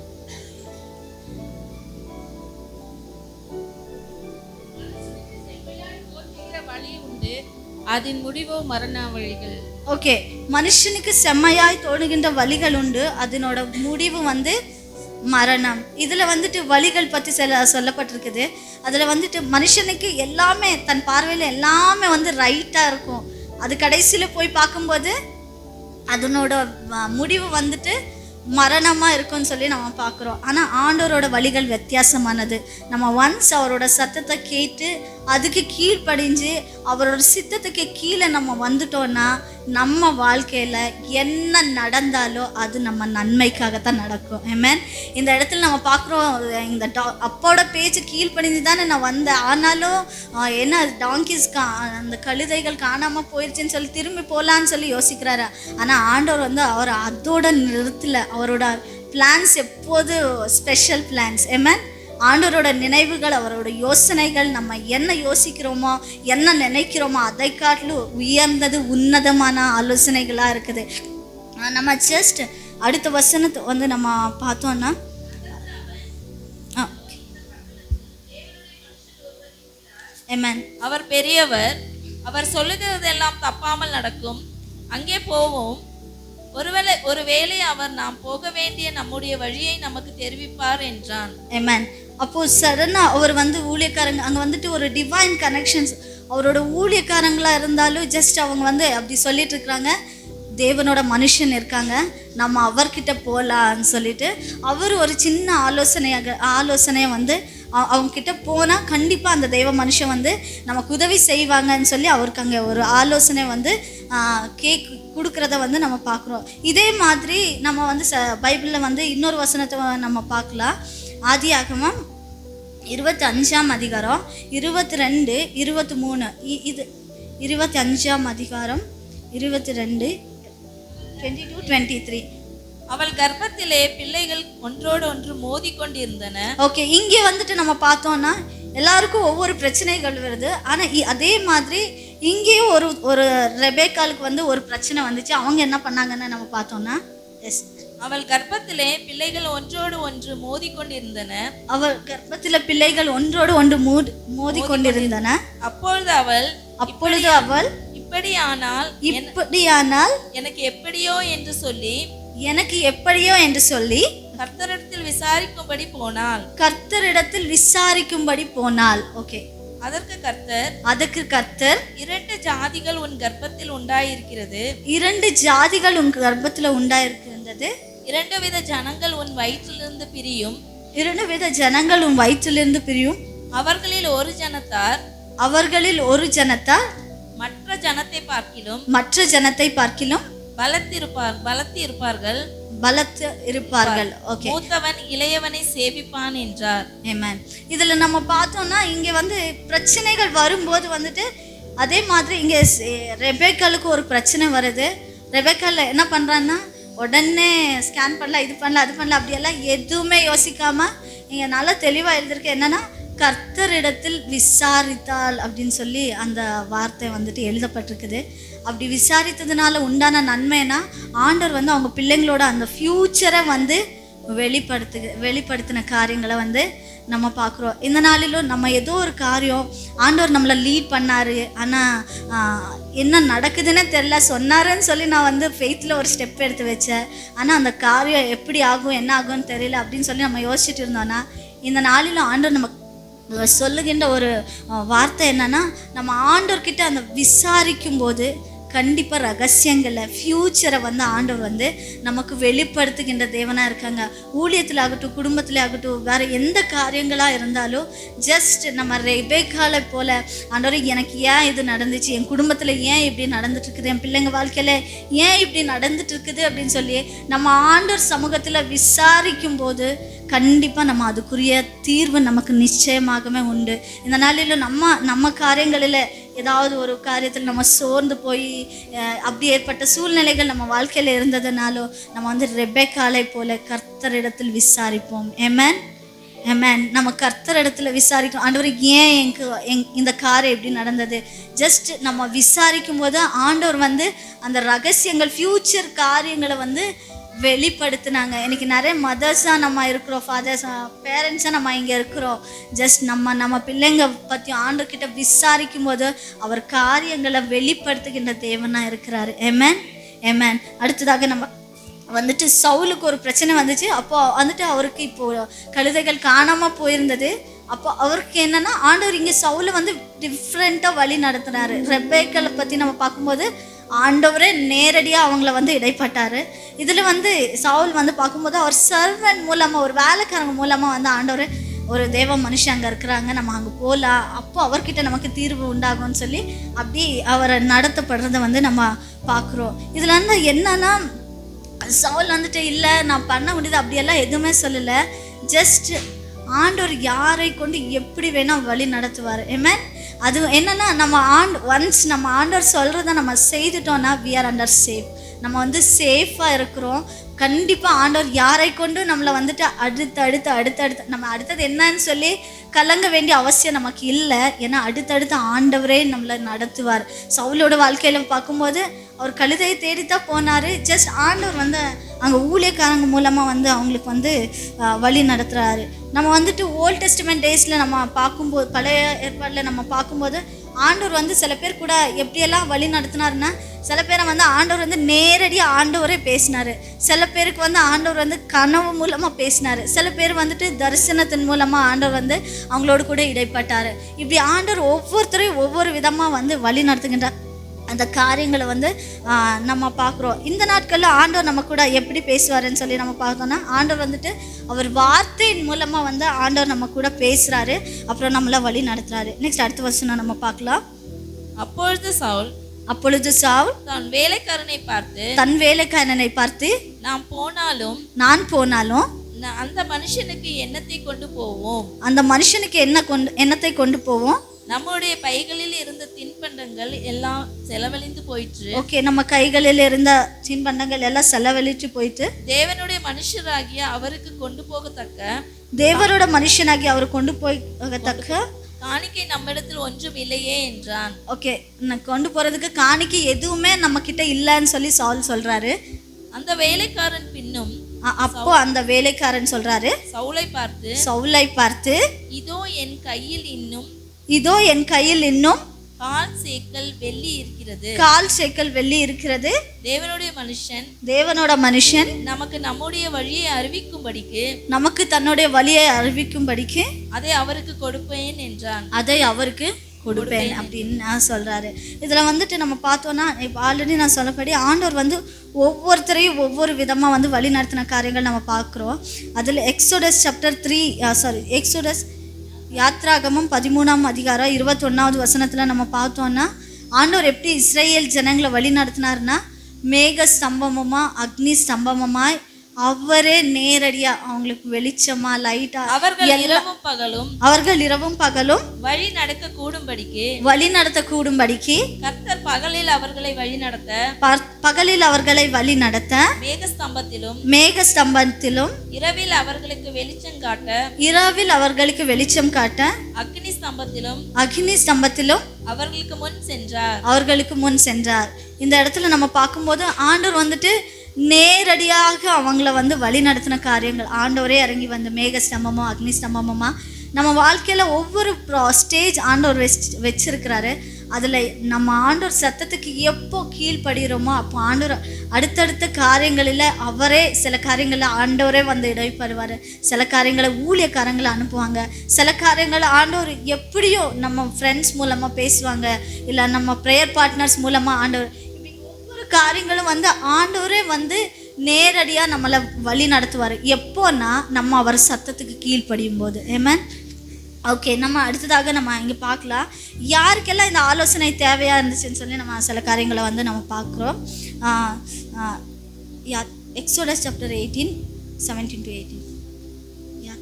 அதன் முடிவோ மரண வழிகள். ஓகே, மனுஷனுக்கு செம்மையாய் தோணுகின்ற வழிகள் உண்டு, அதனோட முடிவு வந்து மரணம். இதில் வந்துட்டு வழிகள் பற்றி சொல்லப்பட்டிருக்குது. அதில் வந்துட்டு மனுஷனுக்கு எல்லாமே தன் பார்வையில் எல்லாமே வந்து ரைட்டாக இருக்கும். அது கடைசியில் போய் பார்க்கும்போது அதனோட முடிவு வந்துட்டு மரணமாக இருக்குன்னு சொல்லி நம்ம பார்க்குறோம். ஆனால் ஆண்டவரோட வழிகள் வித்தியாசமானது. நம்ம ஒன்ஸ் அவரோட சத்தத்தை கேட்டு அதுக்கு கீழ்ப்படிஞ்சு அவரோட சித்தத்துக்கு கீழே நம்ம வந்துட்டோன்னா நம்ம வாழ்க்கையில் என்ன நடந்தாலோ அது நம்ம நன்மைக்காகத்தான் நடக்கும். ஆமென். இந்த இடத்துல நம்ம பார்க்குறோம், இந்த அப்போட பேச்சு கீழ்ப்படிஞ்சு தானே நான் வந்தேன். ஆனாலும் என்ன டாங்கிஸ் அந்த கழுதைகள் காணாமல் போயிடுச்சுன்னு சொல்லி திரும்பி போகலான்னு சொல்லி யோசிக்கிறாரு. ஆனால் ஆண்டவர் வந்து அவர் அதோட நிறுத்தலை. அவரோட பிளான்ஸ் எப்போது ஸ்பெஷல் பிளான்ஸ். ஆமென். ஆண்டவரோட நினைவுகள், அவரோட யோசனைகள், நம்ம என்ன யோசிக்கிறோமோ என்ன நினைக்கிறோமோ அதை காட்டிலும் உயர்ந்தது உன்னதமான ஆலோசனைகளாக இருக்குது. நம்ம ஜஸ்ட் அடுத்த வசனத்தை வந்து நம்ம பார்த்தோன்னா ஆமென். அவர் பெரியவர், அவர் சொல்லுகிறதெல்லாம் தப்பாமல் நடக்கும். அங்கே போவோம். ஒருவேளை அவர் நாம் போக வேண்டிய நம்முடைய வழியை நமக்கு தெரிவிப்பார் என்றான். ஆமென். அப்போ சடனா அவர் வந்து ஊழியக்காரங்க அங்கே வந்துட்டு ஒரு டிவைன் கனெக்ஷன்ஸ், அவரோட ஊழியக்காரங்களாக இருந்தாலும் ஜஸ்ட் அவங்க வந்து அப்படி சொல்லிட்டு இருக்கிறாங்க, தேவனோட மனுஷன் இருக்காங்க, நம்ம அவர்கிட்ட போகலான்னு சொல்லிட்டு அவர் ஒரு சின்ன ஆலோசனையை வந்து அவங்கக்கிட்ட போனால் கண்டிப்பாக அந்த தெய்வ மனுஷன் வந்து நமக்கு உதவி செய்வாங்கன்னு சொல்லி அவருக்கு அங்கே ஒரு ஆலோசனை வந்து கொடுக்குறத வந்து நம்ம பார்க்குறோம். இதே மாதிரி நம்ம வந்து பைபிளில் வந்து இன்னொரு வசனத்தை நம்ம பார்க்கலாம். ஆதியாகமம் 25ஆம் அதிகாரம் 22, 23. இது 25ஆம் அதிகாரம் 22, 22, 23. அவள் கர்ப்பத்திலே பிள்ளைகள் ஒன்றோடு ஒன்று மோதி கொண்டிருந்தன. ஓகே, இங்கே வந்துட்டு நம்ம பார்த்தோம்னா எல்லாருக்கும் ஒவ்வொரு பிரச்சனைகள் வருது. ஆனால் அதே மாதிரி இங்கேயும் ஒரு ரெபேக்காலுக்கு வந்து ஒரு பிரச்சனை வந்துச்சு. அவங்க என்ன பண்ணாங்கன்னு நம்ம பார்த்தோம்னா, எஸ், அவள் கர்ப்பத்திலே பிள்ளைகள் ஒன்றோடு ஒன்று மோதி கொண்டிருந்தன. அவள் கர்ப்பத்தில் பிள்ளைகள் ஒன்றோடு ஒன்று மோதி கொண்டிருந்தன. அப்பொழுது அவள் இப்படியானால் எனக்கு எப்படியோ என்று சொல்லி கர்த்தரிடத்தில் விசாரிக்கும்படி போனாள். ஓகே, அதற்கு கர்த்தர் 2 ஜாதிகள் உன் கர்ப்பத்தில் உண்டாயிருக்கிறது. 2 ஜாதிகள் உன் கர்ப்பத்தில் உண்டாயிருக்கிறது. 2 வித ஜனங்கள் உன் வயிற்றிலிருந்து பிரியும். 2 வித ஜனங்கள் உன் வயிற்றிலிருந்து பிரியும். அவர்களில் ஒரு ஜனத்தார் மற்ற ஜனத்தை பார்க்கிலும் பலத்து இருப்பார்கள். ஓகே, மூத்தவன் இளையவனை சேவிப்பான் என்றார். ஆமென். இதுல நம்ம பார்த்தோம்னா இங்க வந்து பிரச்சனைகள் வரும்போது வந்துட்டு அதே மாதிரி இங்க ரெபேக்காலுக்கு ஒரு பிரச்சனை வருது. ரெபேக்கால என்ன பண்றான்னா உடனே ஸ்கேன் பண்ணல, இது பண்ணல, அது பண்ணல, அப்படியெல்லாம் எதுவுமே யோசிக்காம இங்க நல்லா தெளிவா எழுதிருக்கு. என்னன்னா கர்த்தரிடத்தில் விசாரித்தாள் அப்படின்னு சொல்லி அந்த வார்த்தை வந்துட்டு எழுதப்பட்டிருக்குது. அப்படி விசாரித்ததுனால உண்டான நன்மைனா ஆண்டவர் வந்து அவங்க பிள்ளைங்களோட அந்த ஃப்யூச்சரை வந்து வெளிப்படுத்தின காரியங்களை வந்து நம்ம பார்க்குறோம். இந்த நாளிலும் நம்ம ஏதோ ஒரு காரியம் ஆண்டவர் நம்மளை லீட் பண்ணார், ஆனால் என்ன நடக்குதுன்னே தெரில, சொன்னாருன்னு சொல்லி நான் வந்து ஃபெய்த்தில் ஒரு ஸ்டெப் எடுத்து வச்சேன். ஆனால் அந்த காரியம் எப்படி ஆகும் என்ன ஆகும்னு தெரியல அப்படின்னு சொல்லி நம்ம யோசிச்சுட்டு இருந்தோன்னா இந்த நாளிலும் ஆண்டவர் நம்ம சொல்லுகின்ற ஒரு வார்த்தை என்னன்னா, நம்ம ஆண்டவர்கிட்ட அந்த விசாரிக்கும் போது கண்டிப்பாக ரகசியங்களை ஃப்யூச்சரை வந்து ஆண்டவர் வந்து நமக்கு வெளிப்படுத்துகின்ற தேவனாக இருக்காங்க. ஊழியத்தில் ஆகட்டும், குடும்பத்தில் ஆகட்டும், வேறு எந்த காரியங்களாக இருந்தாலும் ஜஸ்ட் நம்ம ரெபேக்காலை போல் ஆண்டவர் எனக்கு ஏன் இது நடந்துச்சு, என் குடும்பத்தில் ஏன் இப்படி நடந்துட்டுருக்குது, என் பிள்ளைங்க வாழ்க்கையில் ஏன் இப்படி நடந்துட்டுருக்குது அப்படின்னு சொல்லி நம்ம ஆண்டவர் சமூகத்தில் விசாரிக்கும் போது கண்டிப்பாக நம்ம அதுக்குரிய தீர்வு நமக்கு நிச்சயமாகவே உண்டு. இந்த நாளில் நம்ம காரியங்களில் ஏதாவது ஒரு காரியத்தில் நம்ம சோர்ந்து போய் அப்படி ஏற்பட்ட சூழ்நிலைகள் நம்ம வாழ்க்கையில் இருந்ததுனாலோ நம்ம வந்து ரெபேக்காலை போல கர்த்தரிடத்தில் விசாரிப்போம். ஆமென், ஆமென். நம்ம கர்த்தரிடத்தில் விசாரிக்கும், ஆண்டவர் ஏன் இந்த காரியம் எப்படி நடந்தது. ஜஸ்ட் நம்ம விசாரிக்கும் போது ஆண்டவர் வந்து அந்த ரகசியங்கள் ஃப்யூச்சர் காரியங்களை வந்து வெளிப்படுத்தினாங்க. இன்றைக்கி நிறைய மதர்ஸாக நம்ம இருக்கிறோம், ஃபாதர்ஸாக பேரண்ட்ஸாக நம்ம இங்கே இருக்கிறோம். ஜஸ்ட் நம்ம பிள்ளைங்க பற்றி ஆண்டவர்கிட்ட விசாரிக்கும் போது அவர் காரியங்களை வெளிப்படுத்துகின்ற தேவனாக இருக்கிறாரு. ஆமென், ஆமென். அடுத்ததாக நம்ம வந்துட்டு சவுலுக்கு ஒரு பிரச்சனை வந்துச்சு. அப்போ வந்துட்டு அவருக்கு இப்போது கழுதைகள் காணாமல் போயிருந்தது. அப்போ அவருக்கு என்னென்னா ஆண்டவர் இங்கே சவுலை வந்து டிஃப்ரெண்ட்டாக வழி நடத்துனாரு. ரெபேக்காலை பற்றி நம்ம பார்க்கும்போது ஆண்டவரே நேரடியாக அவங்கள வந்து இடைப்பட்டார். இதில் வந்து சவுல் வந்து பார்க்கும்போது அவர் சர்வன் மூலமாக, ஒரு வேலைக்காரங்க மூலமாக வந்து ஆண்டவர் ஒரு தேவ மனுஷன் அங்கே இருக்கிறாங்க, நம்ம அங்கே போகலாம், அப்போ அவர்கிட்ட நமக்கு தீர்வு உண்டாகும்னு சொல்லி அப்படி அவரை நடத்தப்படுறதை வந்து நம்ம பார்க்குறோம். இதில் வந்து என்னன்னா சவுல் வந்துட்டு இல்லை நான் பண்ண முடியுது அப்படியெல்லாம் எதுவுமே சொல்லலை. ஜஸ்ட் ஆண்டவர் யாரை கொண்டு எப்படி வேணால் வழி நடத்துவார். ஆமென். அது என்னென்னா நம்ம ஒன்ஸ் நம்ம ஆண்டவர் சொல்கிறத நம்ம செய்துட்டோன்னா we are under safe. நம்ம வந்து சேஃபாக இருக்கிறோம். கண்டிப்பாக ஆண்டவர் யாரை கொண்டு நம்மளை வந்துட்டு அடுத்தடுத்து நம்ம அடுத்தது என்னன்னு சொல்லி கலங்க வேண்டிய அவசியம் நமக்கு இல்லை. ஏன்னா அடுத்தடுத்து ஆண்டவரே நம்மளை நடத்துவார். சவுலோட வாழ்க்கையில் பார்க்கும்போது அவர் கழுதையை தேடித்தான் போனார். ஜஸ்ட் ஆண்டவர் வந்து அங்கே ஊழியக்காரங்க மூலமாக வந்து அவங்களுக்கு வந்து வழி நடத்துகிறாரு. நம்ம வந்துட்டு ஓல்ட் டெஸ்டமெண்ட் டேஸில் நம்ம பார்க்கும்போது, பழைய ஏற்பாடில் நம்ம பார்க்கும்போது ஆண்டவர் வந்து சில பேர் கூட எப்படியெல்லாம் வழி நடத்தினாருன்னா, சில பேரை வந்து ஆண்டவர் வந்து நேரடியாக ஆண்டவரே பேசினார். சில பேருக்கு வந்து ஆண்டவர் வந்து கனவு மூலமாக பேசினார். சில பேர் வந்துட்டு தரிசனத்தின் மூலமாக ஆண்டவர் வந்து அவங்களோட கூட இடைப்பட்டார். இப்படி ஆண்டவர் ஒவ்வொருத்தரையும் ஒவ்வொரு விதமாக வந்து வழி நடத்துகின்றார். அந்த காரியங்களை வந்து நம்ம பார்க்குறோம். இந்த நாட்களில் ஆண்டவர் நம்ம கூட எப்படி பேசுவாருன்னு சொல்லி நம்ம பார்த்தோன்னா, ஆண்டவர் வந்துட்டு அவர் வார்த்தையின் மூலமாக வந்து ஆண்டவர் நம்ம கூட பேசுகிறாரு, அப்புறம் நம்மளை வழி நடத்துகிறாரு. நெக்ஸ்ட் அடுத்த வசனம் நம்ம பார்க்கலாம். அப்பொழுது சவுல் தன் வேலைக்காரனை பார்த்து நான் போனாலும் அந்த மனுஷனுக்கு என்னத்தை கொண்டு போவோம், நம்முடைய பைகளில் இருந்த தின்பண்டங்கள் எல்லாம் செலவழிந்து போயிற்று. ஓகே, நம்ம கைகளில் இருந்த தின்பண்டங்கள் எல்லாம் செலவழித்து போயிட்டு தேவனுடைய மனுஷராகிய அவருக்கு கொண்டு போகத்தக்க காணிக்கை நம்மிடத்தில் ஒன்றும் இல்லையே என்றான். ஓகே, கொண்டு போறதுக்கு காணிக்கை எதுவுமே நம்ம கிட்ட இல்லைன்னு சொல்லி சவுல் சொல்றாரு. அந்த வேலைக்காரன் பின்னும் அப்போ அந்த வேலைக்காரன் சொல்றாரு சவுலை பார்த்து இதோ என் கையில் இன்னும் 4 சேக்கல் வெள்ளி இருக்கிறது. தேவனோட மனுஷன் நமக்கு தன்னுடைய வழியை அறிவிக்கும்படிக்கு அதை அவருக்கு கொடுப்பேன் அப்படின்னு நான் சொல்றாரு. இதுல வந்துட்டு நம்ம பார்த்தோம்னா, இப்போ ஆல்ரெடி நான் சொல்லப்படி ஆண்டவர் வந்து ஒவ்வொருத்தரையும் ஒவ்வொரு விதமா வந்து வழி நடத்தின காரியங்கள் நம்ம பார்க்குறோம். அதுல எக்ஸோடஸ் யாத்ராகமம் 13ஆம் அதிகாரம் 21வது வசனத்தில் நம்ம பார்த்தோன்னா, ஆண்டவர் எப்படி இஸ்ரேல் ஜனங்களை வழி நடத்தினார்னா, மேக ஸ்தம்பமுமா அக்னி ஸ்தம்பமுமாய் அவரே நேரடியா அவங்களுக்கு வெளிச்சமா லைட்டா அவர்கள் இரவும் பகலும் வழி நடத்த கூடும்படிக்கு கர்த்தர் பகலில் அவர்களை வழி நடத்த மேக ஸ்தம்பத்திலும் இரவில் அவர்களுக்கு வெளிச்சம் காட்ட அக்னி ஸ்தம்பத்திலும் அவர்களுக்கு முன் சென்றார். இந்த இடத்துல நம்ம பார்க்கும்போது ஆண்டவர் வந்துட்டு நேரடியாக அவங்கள வந்து வழி நடத்தின காரியங்கள் ஆண்டவரே இறங்கி வந்து மேக ஸ்தம்பமோ அக்னி ஸ்தம்பமுமா நம்ம வாழ்க்கையில் ஒவ்வொரு ஸ்டேஜ் ஆண்டவர் வச்சிருக்கிறாரு. அதில் நம்ம ஆண்டவர் சத்தத்துக்கு எப்போ கீழ்ப்படுகிறோமோ அப்போ ஆண்டவர் அடுத்தடுத்த காரியங்களில் அவரே சில காரியங்களில் ஆண்டவரே வந்து இடைப்படுவார். சில காரியங்களை ஊழியக்காரங்களை அனுப்புவாங்க. சில காரியங்களை ஆண்டவர் எப்படியோ நம்ம ஃப்ரெண்ட்ஸ் மூலமாக பேசுவாங்க, இல்லை நம்ம ப்ரேயர் பார்ட்னர்ஸ் மூலமாக ஆண்டவர் காரியங்களும் வந்து ஆண்டவரே வந்து நேரடியாக நம்மளை வழி நடத்துவார். எப்போன்னா நம்ம அவர் சத்தத்துக்கு கீழ்ப்படியும் போது. ஆமென். ஓகே, நம்ம அடுத்ததாக நம்ம இங்கே பார்க்கலாம் யாருக்கெல்லாம் இந்த ஆலோசனை தேவையாக இருந்துச்சுன்னு சொல்லி நம்ம சில காரியங்களை வந்து நம்ம பார்க்குறோம். Exodus chapter 18 17 to 18. Yeah.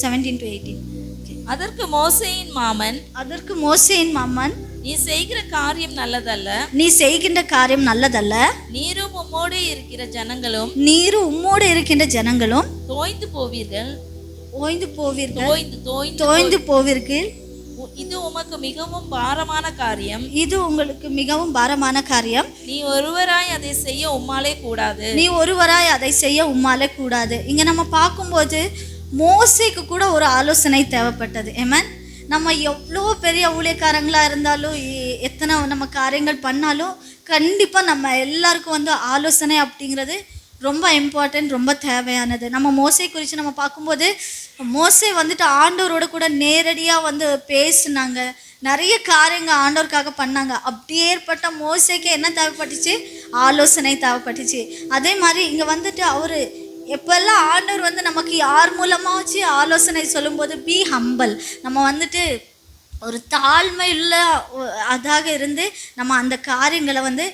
17 to 18. அதற்கு மோசேயின் மாமன், நீ செய்கிற காரியம் நல்லதல்ல, நீரும் உம்மோடு இருக்கிற ஜனங்களும் தோய்ந்து போவீர்கள். இது உங்களுக்கு மிகவும் பாரமான காரியம். நீ ஒருவராய் அதை செய்ய உம்மாலே கூடாது. இங்க நம்ம பார்க்கும்போது மோசேக்கு கூட ஒரு ஆலோசனை தேவைப்பட்டது. ஆமென். நம்ம எவ்வளோ பெரிய ஊழியக்காரங்களாக இருந்தாலும் எத்தனை நம்ம காரியங்கள் பண்ணாலும் கண்டிப்பாக நம்ம எல்லாருக்கும் வந்து ஆலோசனை அப்படிங்கிறது ரொம்ப இம்பார்ட்டன்ட், ரொம்ப தேவையானது. நம்ம மோசே குறித்து நம்ம பார்க்கும்போது மோசே வந்துட்டு ஆண்டவரோட கூட நேரடியாக வந்து பேசுனாங்க, நிறைய காரியங்கள் ஆண்டவருக்காக பண்ணாங்க. அப்படி ஏற்பட்ட மோசேக்கு என்ன தேவைப்பட்டுச்சு? ஆலோசனை தேவைப்பட்டுச்சு. அதே மாதிரி இங்கே வந்துட்டு அவர் எப்பெல்லாம் ஆண்டவர் வந்து நமக்கு யார் மூலமாச்சு ஆலோசனை சொல்லும்போது பி ஹம்பல், நம்ம வந்துட்டு ஒரு தாழ்மையுள்ள அதாக இருந்து நம்ம அந்த காரியங்களை வந்து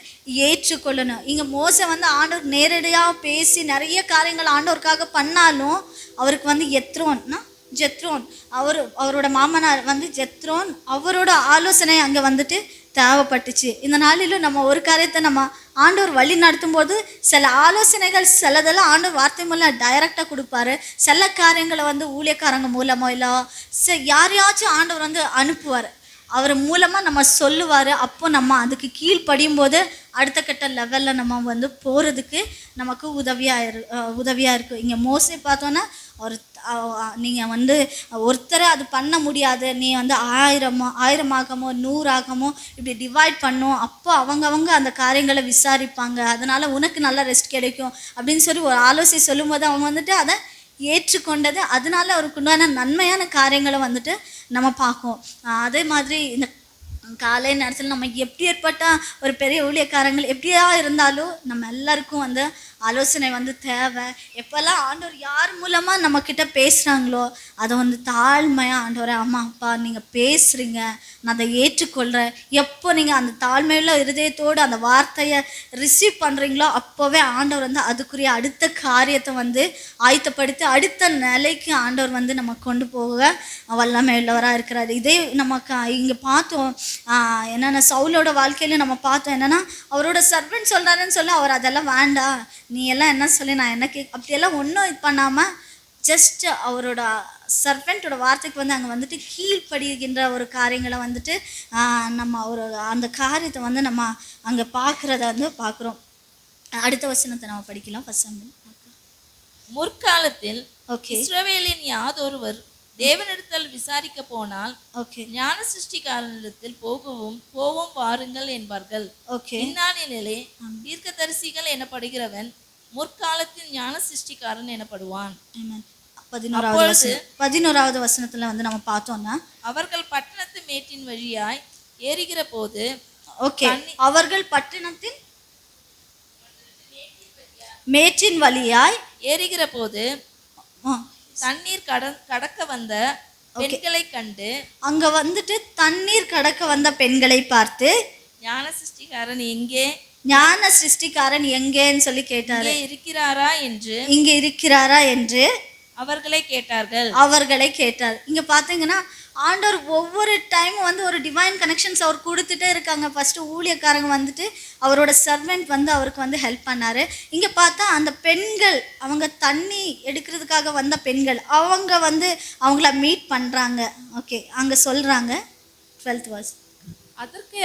ஏற்றுக்கொள்ளணும். இங்கே மோசே வந்து ஆண்டவர் நேரடியாக பேசி நிறைய காரியங்கள் ஆண்டவருக்காக பண்ணாலும் அவருக்கு வந்து ஜெத்ரோன் அவரோட மாமனார் வந்து ஜெத்ரோன் அவரோட ஆலோசனை அங்கே வந்துட்டு தேவைப்பட்டுச்சு. இந்த நாளிலும் நம்ம ஒரு காரியத்தை நம்ம ஆண்டவர் வழி நடத்தும் போது சில ஆலோசனைகள் சிலதெல்லாம் ஆண்டவர் வார்த்தை மூலம் டைரக்டாக கொடுப்பாரு. சில காரியங்களை வந்து ஊழியக்காரங்க மூலமோ இல்லை யாரையாச்சும் ஆண்டவர் வந்து அனுப்புவார், அவர் மூலமாக நம்ம சொல்லுவார். அப்போ நம்ம அதுக்கு கீழ்ப்படியும் போது அடுத்த கட்ட லெவலில் நம்ம வந்து போகிறதுக்கு நமக்கு உதவியாக இருக்கும். இங்கே மோசே பார்த்தோன்னா நீங்கள் வந்து ஒருத்தரை அது பண்ண முடியாது, நீ வந்து 1000 ஆகமோ 100 ஆகமோ இப்படி டிவைட் பண்ணும், அப்போ அவங்க அந்த காரியங்களை விசாரிப்பாங்க, அதனால் உனக்கு நல்ல ரெஸ்ட் கிடைக்கும் அப்படின்னு சொல்லி ஒரு ஆலோசனை சொல்லும்போது அவங்க வந்துட்டு அதை ஏற்றுக்கொண்டது. அதனால அவருக்கு உண்டான நன்மையான காரியங்களை வந்துட்டு நம்ம பார்ப்போம். அதே மாதிரி இந்த காலை நேரத்தில் நம்ம எப்படி ஏற்பட்ட ஒரு பெரிய ஊழியக்காரங்கள் எப்படியா இருந்தாலும் நம்ம எல்லாருக்கும் வந்து ஆலோசனை வந்து தேவை. எப்போல்லாம் ஆண்டவர் யார் மூலமாக நம்மக்கிட்ட பேசுகிறாங்களோ அதை வந்து தாழ்மையாக ஆண்டவரை அம்மா அப்பா நீங்கள் பேசுகிறீங்க, நான் அதை ஏற்றுக்கொள்கிறேன். எப்போ நீங்கள் அந்த தாழ்மையுள்ள இருதயத்தோடு அந்த வார்த்தையை ரிசீவ் பண்ணுறீங்களோ அப்போவே ஆண்டவர் வந்து அதுக்குரிய அடுத்த காரியத்தை வந்து ஆயத்தப்படுத்தி அடுத்த நிலைக்கு ஆண்டவர் வந்து நம்ம கொண்டு போக வல்லமை உள்ளவராக இருக்கிறார். இதே நமக்கு இங்கே பார்த்தோம் என்னென்ன சவுலோட வாழ்க்கையில நம்ம பார்த்தோம் என்னென்னா அவரோட சர்வெண்ட் சொல்கிறாருன்னு சொல்லி அவர் அதெல்லாம் வேண்டாம், நீ எல்லாம் என்ன சொல்லி நான் என்ன அப்படியெல்லாம் ஒன்றும் இது பண்ணாமல் ஜஸ்ட் அவரோட சர்வெண்ட்டோட வார்த்தைக்கு வந்து அங்கே வந்துட்டு கீழ்ப்படுகின்ற ஒரு காரியங்களை வந்துட்டு நம்ம ஒரு அந்த காரியத்தை வந்து நம்ம அங்கே பார்க்குறத வந்து பார்க்குறோம். அடுத்த வசனத்தை நம்ம படிக்கலாம். முற்காலத்தில் இஸ்ரவேலின் யாதொருவர் தேவனிடத்தில் விசாரிக்க போனால் ஞான சிருஷ்டிகாரனிடத்தில் போவோம் வாருங்கள் என்பார்கள். இந்நாளிலே தீர்க்கதரிசிகள் எனப்படுகிறவன் முற்காலத்தில் ஞான சிருஷ்டிகாரன் எனப்படுவான். 11வது வசனத்துல வந்து நம்ம பார்த்தோம்னா அவர்கள் பட்டணத்து மேட்டின் வழியாய் ஏறுகிற போது அவர்கள் பட்டணத்தின் மேட்டின் வழியாய் ஏறுகிற போது தண்ணீர் கடக்க வந்த பெண்களை கண்டு அங்க வந்துட்டு தண்ணீர் கடக்க வந்த பெண்களை பார்த்து ஞான சிருஷ்டிகாரன் எங்கேன்னு சொல்லி கேட்டாரு. இங்கே இருக்கிறாரா என்று அவர்களை கேட்டார். இங்க பாத்தீங்கன்னா ஆண்டவர் ஒவ்வொரு டைமும் வந்து ஒரு டிவைன் கனெக்ஷன்ஸ் அவர் கொடுத்துட்டே இருக்காங்க. ஃபர்ஸ்ட் ஊழியக்காரங்க வந்துட்டு அவரோட சர்வெண்ட் வந்து அவருக்கு வந்து ஹெல்ப் பண்ணாரு. இங்க பார்த்தா அந்த பெண்கள் அவங்க தண்ணி எடுக்கிறதுக்காக வந்த பெண்கள் அவங்க வந்து அவங்கள மீட் பண்றாங்க. அங்க சொல்றாங்க 12th verse. அதுக்கு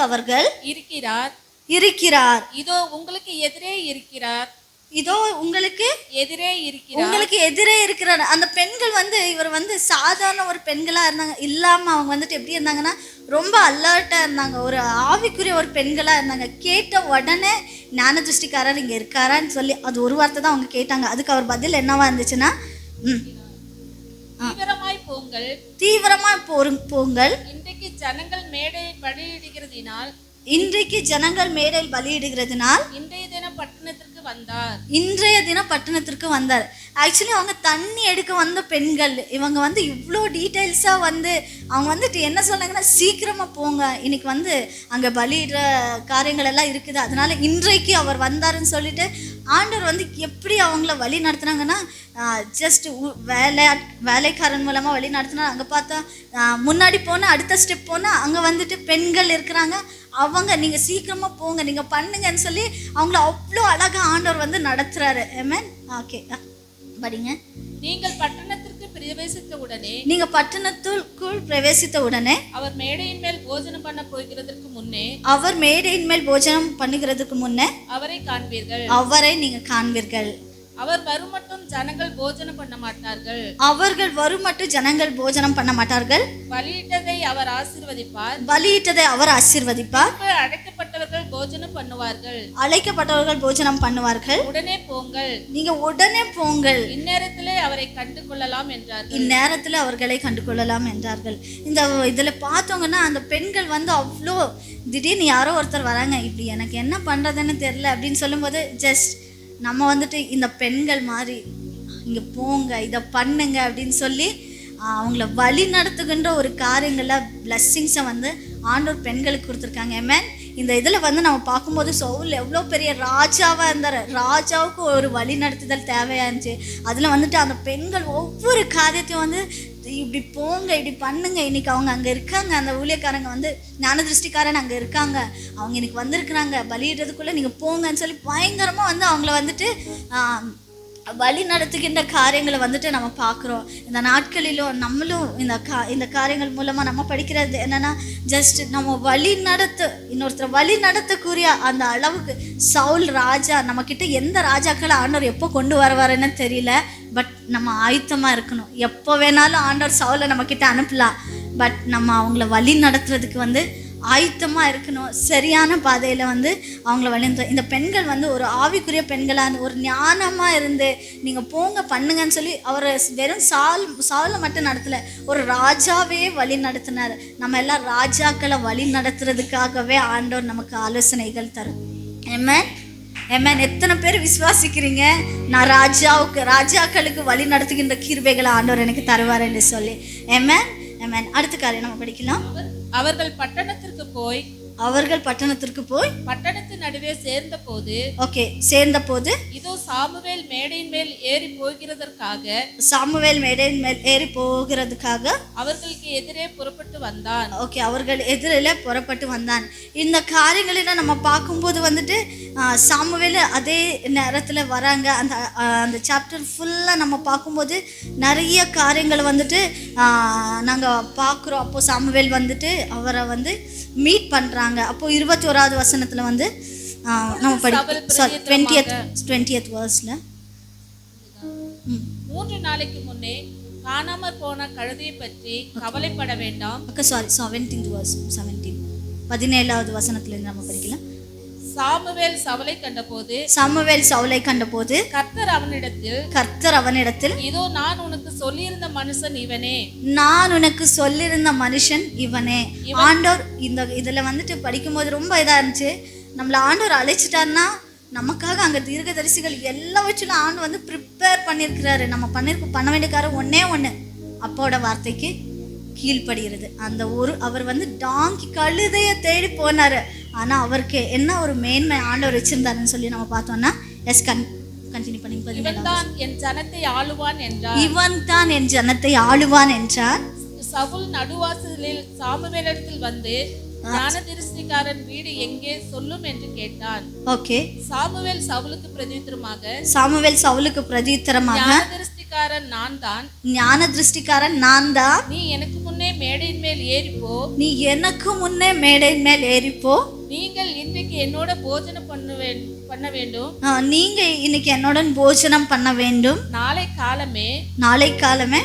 அவர்கள் இருக்கிறார் இதோ உங்களுக்கு எதிரே இருக்கிறார். அந்த பெண்கள் வந்து இவர் வந்து சாதாரண ஒரு பெண்களா இருந்தாங்க இல்லாம அவங்க வந்துட்டு எப்படி இருந்தாங்கன்னா ரொம்ப அலர்ட்டா இருந்தாங்க, ஒரு ஆவிக்குரிய ஒரு பெண்களா இருந்தாங்க. கேட்ட உடனே ஞான திருஷ்டிக்காரர் இங்க இருக்காரான்னு சொல்லி அது ஒரு வார்த்தை தான் அவங்க கேட்டாங்க. அதுக்கு அவர் பதில் என்னவா இருந்துச்சுன்னா தீவிரமாய் போங்கள். தீவிரமாய் போங்கள். இன்றைக்கு ஜனங்கள் மேடை பலியிடுகிறதினால் இன்றைக்கு ஜனங்கள் மேடையில் பலியிடுகிறதுனால் இன்றைய தினம் பட்டணத்திற்கு வந்தார். இன்றைய தினம் பட்டணத்திற்கு வந்தார். ஆக்சுவலி அவங்க தண்ணி எடுக்க வந்த பெண்கள். இவங்க வந்து இவ்வளோ டீட்டெயில்ஸாக வந்து அவங்க வந்துட்டு என்ன சொன்னாங்கன்னா, சீக்கிரமாக போங்க, இன்னைக்கு வந்து அங்கே பலியிடுற காரியங்கள் எல்லாம் இருக்குது, அதனால இன்றைக்கு அவர் வந்தாருன்னு சொல்லிட்டு ஆண்டவர் வந்து எப்படி அவங்கள வழி நடத்துனாங்கன்னா, ஜஸ்ட் வேலைக்காரன் மூலமாக வழி நடத்தினா. அங்கே பார்த்தா முன்னாடி போனால் அடுத்த ஸ்டெப் போனால் அங்கே வந்துட்டு பெண்கள் இருக்கிறாங்க. அவங்க நீங்கள் சீக்கிரமாக போங்க, நீங்கள் பண்ணுங்கன்னு சொல்லி அவங்கள அவ்வளோ அழகாக ஆண்டவர் வந்து நடத்துகிறாரு. ஆமென். ஓகே, படிங்க. நீங்கள் பட்டணத்திற்கு பிரவேசித்த உடனே நீங்கள் பட்டணத்துக்குள் பிரவேசித்த உடனே அவர் மேடையின் மேல் போஜனம் பண்ண போகிறதற்கு முன்னே அவர் மேடையின் மேல் போஜனம் பண்ணுகிறதுக்கு முன்னே அவரை காண்பீர்கள். அவரை நீங்கள் காண்பீர்கள். அவர் வரும் மட்டும் ஜனங்கள் போஜனம் பண்ண மாட்டார்கள். அவர்கள் வரும் மட்டும் ஜனங்கள் போஜனம் பண்ண மாட்டார்கள். பலியிட்டதை அவர் ஆசீர்வதிப்பார். பலியிட்டதை அவர் ஆசீர்வதிப்பார். அழைக்கப்பட்டவர்கள் போஜனம் பண்ணுவார்கள். அழைக்கப்பட்டவர்கள் போஜனம் பண்ணுவார்கள். உடனே போங்கள், நீங்க உடனே போங்கள், இந்நேரத்திலே அவரை கண்டு கொள்ளலாம் என்றார்கள். இந்நேரத்தில் அவர்களை கண்டு கொள்ளலாம் என்றார்கள். இந்த இதில் பார்த்தோங்கன்னா அந்த பெண்கள் வந்து அவ்வளோ திடீர்னு யாரோ ஒருத்தர் வராங்க, இப்படி எனக்கு என்ன பண்ணுறதுன்னு தெரில அப்படின்னு சொல்லும்போது ஜஸ்ட் நம்ம வந்துட்டு இந்த பெண்கள் மாதிரி இங்கே போங்க, இதை பண்ணுங்க அப்படின்னு சொல்லி அவங்கள வழி நடத்துகின்ற ஒரு காரியங்களில் பிளஸ்ஸிங்ஸை வந்து ஆண்டவர் பெண்களுக்கு கொடுத்துருக்காங்க. ஆமென். இந்த இதில் வந்து நம்ம பார்க்கும்போது சவுல் எவ்வளோ பெரிய ராஜாவாக இருந்தார். ராஜாவுக்கு ஒரு வழி நடத்துதல் தேவையாக இருந்துச்சு. அதில் வந்துட்டு அந்த பெண்கள் ஒவ்வொரு காரியத்தையும் வந்து இப்படி போங்க, இப்படி பண்ணுங்க, இன்னைக்கு அவங்க அங்கே இருக்காங்க, அந்த ஊழியக்காரங்க வந்து ஞான திருஷ்டிக்காரன் அங்கே இருக்காங்க, அவங்க இன்னைக்கு வந்திருக்கிறாங்க, பலியிடுறதுக்குள்ளே நீங்கள் போங்கன்னு சொல்லி பயங்கரமாக வந்து அவங்கள வந்துட்டு வழி நடத்துகின்ற காரியங்களை வந்துட்டு நம்ம பார்க்குறோம். இந்த நாட்களிலும் நம்மளும் இந்த காரியங்கள் மூலமாக நம்ம படிக்கிறது என்னென்னா, ஜஸ்ட் நம்ம வழி நடத்த இன்னொருத்தர் வழி நடத்தக்கூடிய அந்த அளவுக்கு சவுல் ராஜா நம்மக்கிட்ட எந்த ராஜாக்களை ஆண்டவர் எப்போ கொண்டு வருவாருன்னு தெரியல. பட் நம்ம ஆயத்தமாக இருக்கணும். எப்போ வேணாலும் ஆண்டவர் சவுலை நம்மக்கிட்ட அனுப்பலாம். பட் நம்ம அவங்கள வழி நடத்துறதுக்கு வந்து ஆயத்தமாக இருக்கணும். சரியான பாதையில் வந்து அவங்கள வழிந்து இந்த பெண்கள் வந்து ஒரு ஆவிக்குரிய பெண்களாக இருந்து ஒரு ஞானமாக இருந்து நீங்கள் போங்க பண்ணுங்கன்னு சொல்லி அவர் வெறும் சாலை மட்டும் நடத்தலை, ஒரு ராஜாவே வழி நடத்தினார். நம்ம எல்லாம் ராஜாக்களை வழி நடத்துறதுக்காகவே ஆண்டவர் நமக்கு ஆலோசனைகள் தரும். ஆமென். ஆமென். எத்தனை பேர் விசுவாசிக்கிறீங்க நான் ராஜாக்களுக்கு வழி நடத்துகின்ற கிருபைகளை ஆண்டவர் எனக்கு தருவார் என்று சொல்லி? ஆமென். ஆமென். அடுத்த காரியம் நம்ம படிக்கலாம். அவர்கள் பட்டணத்திற்கு போய் பட்டணத்தின் நடுவே சேர்ந்த போது இதோ சாமுவேல் மேடையின் மேல் ஏறி போகிறதற்காக அவர்களுக்கு எதிரே புறப்பட்டு வந்தான். ஓகே, அவர்கள் எதிரில புறப்பட்டு வந்தான். இந்த காரியங்களில் நம்ம பார்க்கும்போது வந்துட்டு சாமுவேல் அதே நேரத்தில் வராங்க. அந்த சாப்டர் ஃபுல்லாக நம்ம பார்க்கும்போது நிறைய காரியங்கள் வந்துட்டு நாங்கள் பார்க்குறோம். அப்போ சாமுவேல் வந்துட்டு அவரை வந்து மீட் பண்ணுறாங்க. அப்போ 21வது வசனத்தில் வந்து நம்ம 20th verseல 3 நாளைக்கு முன்னே காணாமற் போன கழுதையை பற்றி கவலைப்பட வேண்டாம். 17th verse 17வது வசனத்திலிருந்து நம்ம படிக்கலாம். சாமுவேல் சவுலை கண்டபோது கர்த்தர் அவனிடத்தில் இதோ நான் உனக்கு சொல்லியிருந்த மனுஷன் இவனே. ஆண்டவர் இதுல வந்துட்டு படிக்கும்போது ரொம்ப இதா இருந்துச்சு. நம்மள ஆண்டவர் அழைச்சிட்டாருன்னா நமக்காக அங்கே தீர்க்கதரிசிகள் எல்லாவற்றிலும் ஆண்டு வந்து ப்ரிப்பேர் பண்ணியிருக்கிறாரு. நம்ம பண்ண வேண்டிய காரம் ஒன்னே ஒன்று, அப்போட வார்த்தைக்கு கீழ்ப்படுகிறது. அவர் வந்து கழுதையை தேடி போனார். ஆனால் அவருக்கு என்ன ஒரு மேன்மை ஆண்டவர் வச்சிருந்தாருன்னு சொல்லி நம்ம பார்த்தோம்னா கண்டினியூ பண்ணி இவன் தான் என் ஜனத்தை ஆளுவான் என்றார். சவுல் நடுவாசலில் சாமுவேலிடத்தில் வந்து ஞான திருஷ்டிக்காரன் வீடு எங்கே சொல்லும் என்று கேட்டான். ஓகே, சாமுவேல் சவுலுக்கு பிரதியுத்தரமாக ஞான திருஷ்டிக்காரன் நான் தான். நீ எனக்கு முன்னே மேடையின் மேல் ஏறிப்போ. நீங்கள் இன்றைக்கு என்னோட போஜனம் பண்ண வேண்டும். நீங்க இன்னைக்கு என்னுடன் போஜனம் பண்ண வேண்டும். நாளை காலமே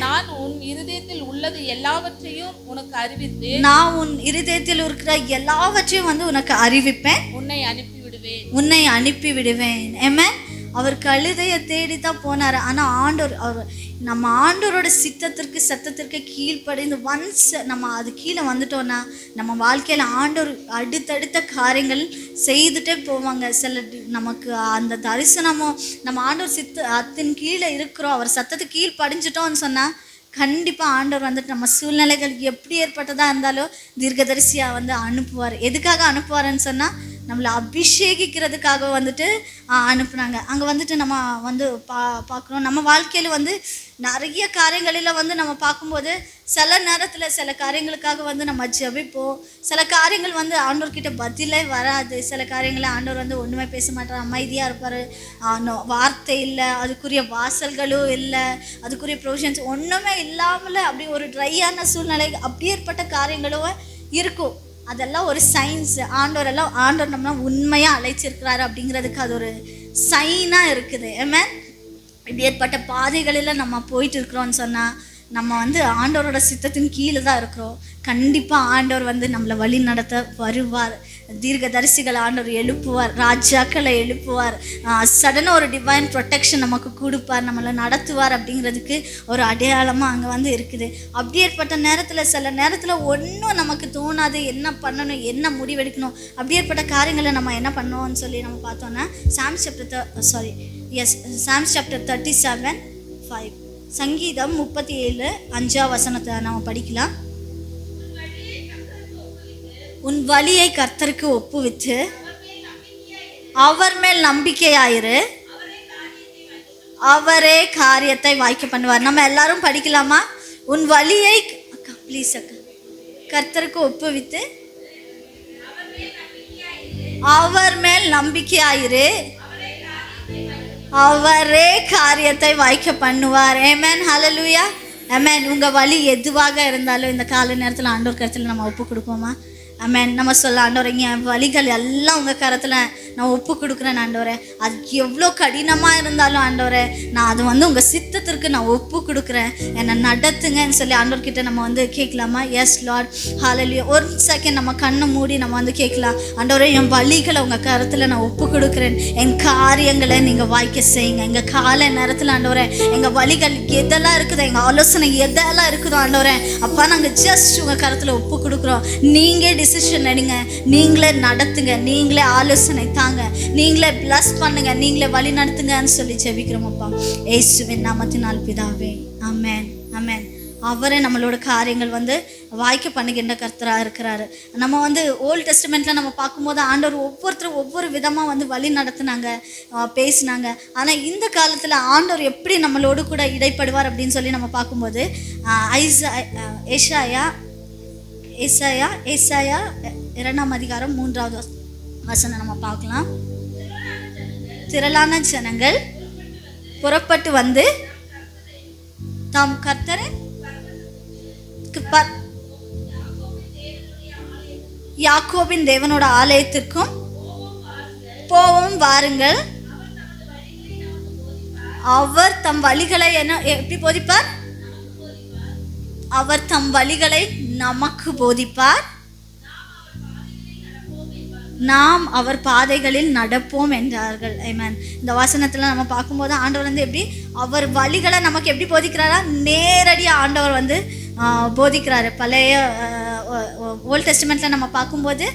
நான் உன் இருதயத்தில் உள்ளது எல்லாவற்றையும் உனக்கு அறிவித்து நான் உன் இருதயத்தில் இருக்கிற எல்லாவற்றையும் வந்து உனக்கு அறிவிப்பேன். உன்னை அனுப்பி விடுவேன். ஆமென். அவர் கழுதையை தேடி தான் போனார். ஆனால் ஆண்டவர் அவர் நம்ம ஆண்டவரோட சத்தத்திற்கு கீழ்ப்படைந்து ஒன்ஸ் நம்ம அது கீழே வந்துட்டோன்னா நம்ம வாழ்க்கையில் ஆண்டவர் அடுத்தடுத்த காரியங்கள் செய்துட்டே போவாங்க. சில நமக்கு அந்த தரிசனமோ நம்ம ஆண்டவர் அத்தின் கீழே இருக்கிறோம், அவர் சத்தத்துக்கு கீழ் படிஞ்சிட்டோம்னு சொன்னால் கண்டிப்பாக ஆண்டவர் வந்துட்டு நம்ம சூழ்நிலைகள் எப்படி ஏற்பட்டதாக இருந்தாலும் தீர்க்கதரிசியாக வந்து அனுப்புவார். எதுக்காக அனுப்புவாருன்னு சொன்னால் நம்மளை அபிஷேகிக்கிறதுக்காக வந்துட்டு அனுப்புனாங்க. அங்கே வந்துட்டு நம்ம வந்து பார்க்குறோம் நம்ம வாழ்க்கையில் வந்து நிறைய காரியங்களில் வந்து நம்ம பார்க்கும்போது சில நேரத்தில் சில காரியங்களுக்காக வந்து நம்ம ஜெபிப்போம். சில காரியங்கள் வந்து ஆண்டவர்கிட்ட பதிலே வராது. சில காரியங்களை ஆண்டவர் வந்து ஒன்றுமே பேச மாட்டார், அமைதியாக இருப்பார். வார்த்தை இல்லை, அதுக்குரிய வாசல்களும் இல்லை, அதுக்குரிய ப்ரொவிஷன்ஸ் ஒன்றுமே இல்லாமல் அப்படி ஒரு ட்ரையான சூழ்நிலை அப்படி ஏற்பட்ட காரியங்களும் இருக்கும். அதெல்லாம் ஒரு சயின்ஸ். ஆண்டவர் நம்ம உண்மையாக அழைச்சிருக்கிறாரு அப்படிங்கிறதுக்கு அது ஒரு சைனாக இருக்குது. இப்படி ஏற்பட்ட பாதைகளில் நம்ம போயிட்டு இருக்கிறோன்னு சொன்னால் நம்ம வந்து ஆண்டவரோட சித்தத்தின் கீழே தான் இருக்கிறோம். கண்டிப்பாக ஆண்டவர் வந்து நம்மளை வழி நடத்த வருவார். தீர்க்கதரிசிகளை ஆண்டவர் எழுப்புவார், ராஜாக்களை எழுப்புவார், சடனாக ஒரு டிவைன் ப்ரொடெக்ஷன் நமக்கு கொடுப்பார், நம்மளை நடத்துவார். அப்படிங்கிறதுக்கு ஒரு அடையாளமாக அங்கே வந்து இருக்குது. அப்படி ஏற்பட்ட நேரத்தில் சில நேரத்தில் ஒன்றும் நமக்கு தோணாது, என்ன பண்ணணும், என்ன முடிவெடுக்கணும். அப்படி ஏற்பட்ட காரியங்களை நம்ம என்ன பண்ணோம்னு சொல்லி நம்ம பார்த்தோன்னா சாம்ஸ் சாப்டர் 37:5 சங்கீதம் 37:5 நம்ம படிக்கலாம். உன் வழியை கர்த்தருக்கு ஒப்புவித்து அவர் மேல் நம்பிக்கையாயிரு, அவரே காரியத்தை வாய்க்க பண்ணுவார். நம்ம எல்லாரும் படிக்கலாமா? உன் வழியை ப்ளீஸ் கர்த்தருக்கு ஒப்புவித்து அவர் மேல் நம்பிக்கையாயிரு, அவரே காரியத்தை வாய்க்க பண்ணுவார். ஆமென், ஹல்லேலூயா, ஆமென். உங்கள் வழி எதுவாக இருந்தாலும் இந்த கால நேரத்தில் ஆண்டவர் கருத்தில் நம்ம ஒப்பு கொடுப்போமா? ஆமென். நம்ம சொல்ல, ஆண்டவரே என் வழிகள் எல்லாம் உங்கள் கரத்தில் நான் ஒப்பு கொடுக்குறேன் ஆண்டவரே. அது எவ்வளோ கடினமாக இருந்தாலும் ஆண்டவரே நான் அது வந்து உங்கள் சித்தத்திற்கு நான் ஒப்பு கொடுக்குறேன், என்னை நடத்துங்கன்னு சொல்லி ஆண்டவர்கிட்ட நம்ம வந்து கேட்கலாமா? எஸ் லார்ட், ஹல்லேலூயா. ஒரு செகண்ட் நம்ம கண்ணை மூடி நம்ம வந்து கேட்கலாம். ஆண்டவரே என் வழிகளை உங்கள் கரத்தில் நான் ஒப்பு கொடுக்குறேன், என் காரியங்களை நீங்கள் வாய்க்க செய்யுங்க. எங்கள் கால நேரத்தில் ஆண்டவரே எங்கள் வழிகள் எதெல்லாம் இருக்குதோ, எங்கள் ஆலோசனை எதெல்லாம் இருக்குதோ ஆண்டவரே அப்பா நாங்கள் ஜஸ்ட் உங்கள் கரத்தில் ஒப்பு கொடுக்குறோம். நீங்கள் டிசிஷன் எடுங்க, நீங்களே நடத்துங்க, நீங்களே ஆலோசனை தாங்க, நீங்களே பிளஸ் பண்ணுங்க, நீங்களே வழி நடத்துங்கன்னு சொல்லி ஜெபிக்கிறோம் அப்பா இயேசுவின் நாமத்தினால் பிதாவே, ஆமென், ஆமென். அவரே நம்மளோட காரியங்கள் வந்து வாய்க்க பண்ணுகின்ற கர்த்தராக இருக்கிறாரு. நம்ம வந்து ஓல்ட் டெஸ்டமெண்ட்டில் நம்ம பார்க்கும்போது ஆண்டவர் ஒவ்வொருத்தரும் ஒவ்வொரு விதமாக வந்து வழி நடத்துனாங்க, பேசினாங்க. ஆனால் இந்த காலத்தில் ஆண்டவர் எப்படி நம்மளோடு கூட இடைப்படுவார் அப்படின்னு சொல்லி நம்ம பார்க்கும்போது ஏசாயா 2:3 நம்ம பார்க்கலாம். திரளான ஜனங்கள் புறப்பட்டு வந்து தாம் கர்த்தரை யாக்கோபின் தேவனோட ஆலயத்திற்கும் போவோம் வாருங்கள், அவர் தம் வழிகளை எப்படி போதிப்பார்? அவர் தம் வழிகளை நமக்கு போதிப்பார், நாம் அவர் பாதைகளில் நடப்போம் என்றார்கள். ஆமென். இந்த வசனத்தில் நம்ம பார்க்கும்போது ஆண்டவர் வந்து எப்படி அவர் வழிகளை நமக்கு எப்படி போதிக்கிறாரா? நேரடியாக ஆண்டவர் வந்து போதிக்கிறாரு. பழைய ஓல்ட் டெஸ்டமெண்ட்டில் நம்ம பார்க்கும்போது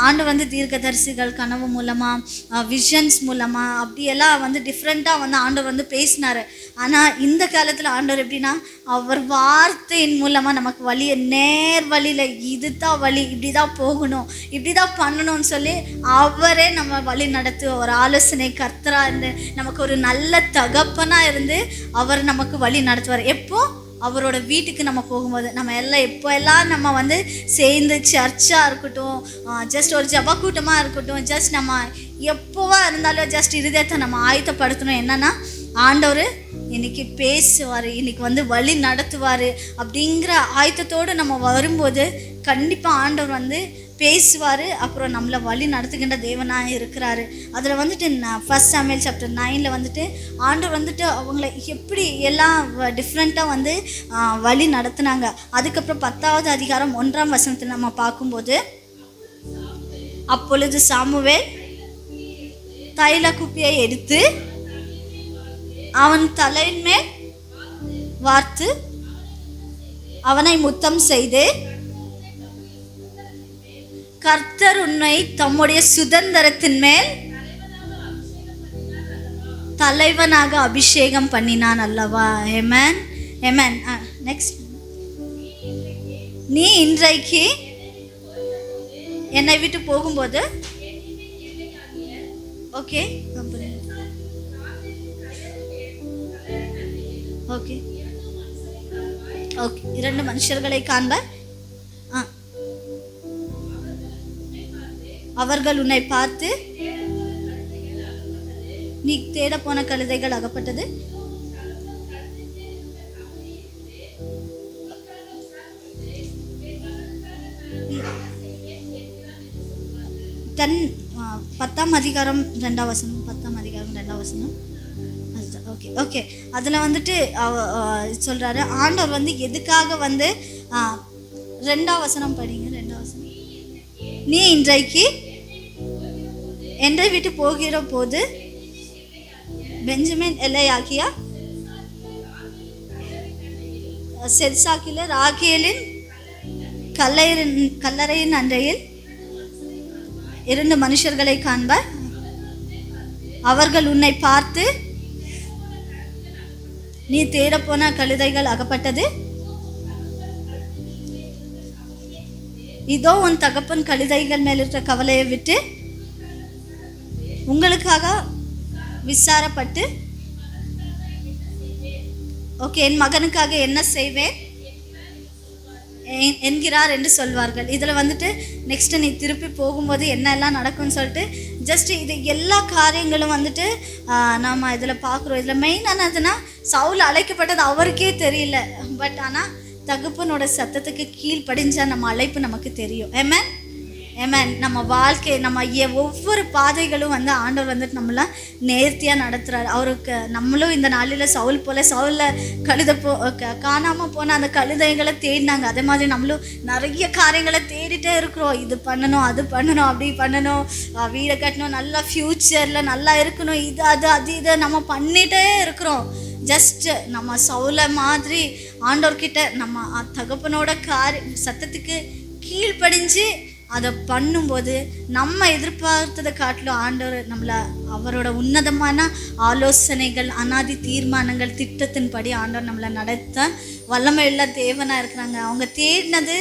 ஆண்டவர் வந்து தீர்க்கதரிசிகள் கனவு மூலமாக, விஷன்ஸ் மூலமாக அப்படியெல்லாம் வந்து டிஃப்ரெண்ட்டாக வந்து ஆண்டவர் வந்து பேசினார். ஆனால் இந்த காலத்தில் ஆண்டவர் எப்படின்னா அவர் வார்த்தையின் மூலமாக நமக்கு வழியை நேர் வழியில் இதுதான் வழி, இப்படி தான் போகணும், இப்படி தான் பண்ணணும்னு சொல்லி அவரே நம்ம வழி நடத்து ஒரு ஆலோசனை கர்த்தராக இருந்து நமக்கு ஒரு நல்ல தகப்பனாக இருந்து அவர் நமக்கு வழி நடத்துவார். எப்போ? அவரோட வீட்டுக்கு நம்ம போகும்போது. நம்ம எல்லாம் எப்போல்லாம் நம்ம வந்து சேர்ந்து சர்ச்சாக இருக்கட்டும், ஜஸ்ட் ஒரு ஜப கூட்டமாக இருக்கட்டும், ஜஸ்ட் நம்ம எப்போவா இருந்தாலும் ஜஸ்ட் இருதயத்தை நம்ம ஆயத்தப்படுத்தணும். என்னன்னா ஆண்டவர் இன்னைக்கு பேசுவார், இன்னைக்கு வந்து வழி நடத்துவார் அப்படிங்கிற ஆயத்தத்தோடு நம்ம வரும்போது கண்டிப்பாக ஆண்டவர் வந்து பேசுவார். அப்புறம் நம்மளை வழி நடத்துகின்ற தேவனாக இருக்கிறாரு. அதில் வந்துட்டு 1 சாமுவேல் சாப்டர் 9 வந்துட்டு ஆண்டவர் வந்துட்டு அவங்கள எப்படி எல்லாம் டிஃப்ரெண்ட்டாக வந்து வழி நடத்துனாங்க. அதுக்கப்புறம் 10வது அதிகாரம் 1ஆம் வசனத்தில் நம்ம பார்க்கும்போது, அப்பொழுது சாமுவேல் தைல குப்பியை எடுத்து அவன் தலையின் மேல் வார்த்து அவனை முத்தம் செய்து, கர்த்தர் உன்னை தம்முடைய சுதந்திரத்தின் மேல் தலைவனாக அபிஷேகம் பண்ணினான் அல்லவா. ஆமென், ஆமென். நெக்ஸ்ட், நீ இன்றைக்கு என்னை விட்டு போகும்போது, ஓகே ஓகே ஓகே, 2 மனுஷர்களை காண்பார். அவர்கள் உன்னை பார்த்து, நீ தேட போன கழுதைகள் அகப்பட்டது. தன் 10ஆம் அதிகாரம் 2ஆம் வசனம், 10ஆம் அதிகாரம் 2ஆம் வசனம். ஓகே ஓகே, அதில் வந்துட்டு சொல்கிறாரு, ஆண்டவர் வந்து எதுக்காக வந்து 2ஆம் வசனம் படிங்க. 2ஆம் வசனம், நீ இன்றைக்கு என்னை விட்டு போகிற போது பெஞ்சமின் எல்லையாகிய செல்சாக்கில ராகேலின் கல்லறையின் அன்றையில் 2 மனுஷர்களை காண்பார். அவர்கள் உன்னை பார்த்து, நீ தேடப்போன கழுதைகள் அகப்பட்டது. இதோ உன் தகப்பன் கழுதைகள் மேல் இருக்கிற கவலையை விட்டு உங்களுக்காக விசாரப்பட்டு, ஓகே, என் மகனுக்காக என்ன செய்வேன் என்கிறார் என்று சொல்வார்கள். இதில் வந்துட்டு நெக்ஸ்ட் நீ திருப்பி போகும்போது என்னெல்லாம் நடக்கும்னு சொல்லிட்டு ஜஸ்ட் இது எல்லா காரியங்களும் வந்துட்டு நம்ம இதில் பார்க்குறோம். இதில் மெயினானதுன்னா சவுல் அழைக்கப்பட்டது அவருக்கே தெரியல, பட் ஆனால் தகப்பனோட சத்தத்துக்கு கீழ்ப்படிஞ்சா நம்ம அழைப்பு நமக்கு தெரியும். ஆமென், ஆமென். நம்ம வாழ்க்கை, நம்ம ஒவ்வொரு பாதைகளும் வந்து ஆண்டவர் வந்துட்டு நம்மளாம் நேர்த்தியாக நடத்துகிறார். அவருக்கு நம்மளும் இந்த நாளில் சவுல் போல, சவுலில் காணாமல் போன அந்த கழுதைகளை தேடினாங்க. அதே மாதிரி நம்மளும் நிறைய காரியங்களை தேடிட்டே இருக்கிறோம். இது பண்ணணும், அது பண்ணணும், அப்படி பண்ணணும், வீடை கட்டணும், நல்லா ஃப்யூச்சரில் நல்லா இருக்கணும், இது அது இதை நம்ம பண்ணிகிட்டே இருக்கிறோம். ஜஸ்ட் நம்ம சவுல மாதிரி ஆண்டவர்கிட்ட நம்ம தகப்பனோட சத்தத்துக்கு கீழ்ப்படிஞ்சு அதை பண்ணும்போது நம்ம எதிர்பார்த்ததை காட்டிலும் ஆண்டவர் நம்மளை அவரோட உன்னதமான ஆலோசனைகள், அனாதி தீர்மானங்கள், திட்டத்தின்படி ஆண்டவர் நம்மளை நடத்த வல்லமையுள்ள தேவனாக இருக்கிறாங்க. அவங்க தேடினது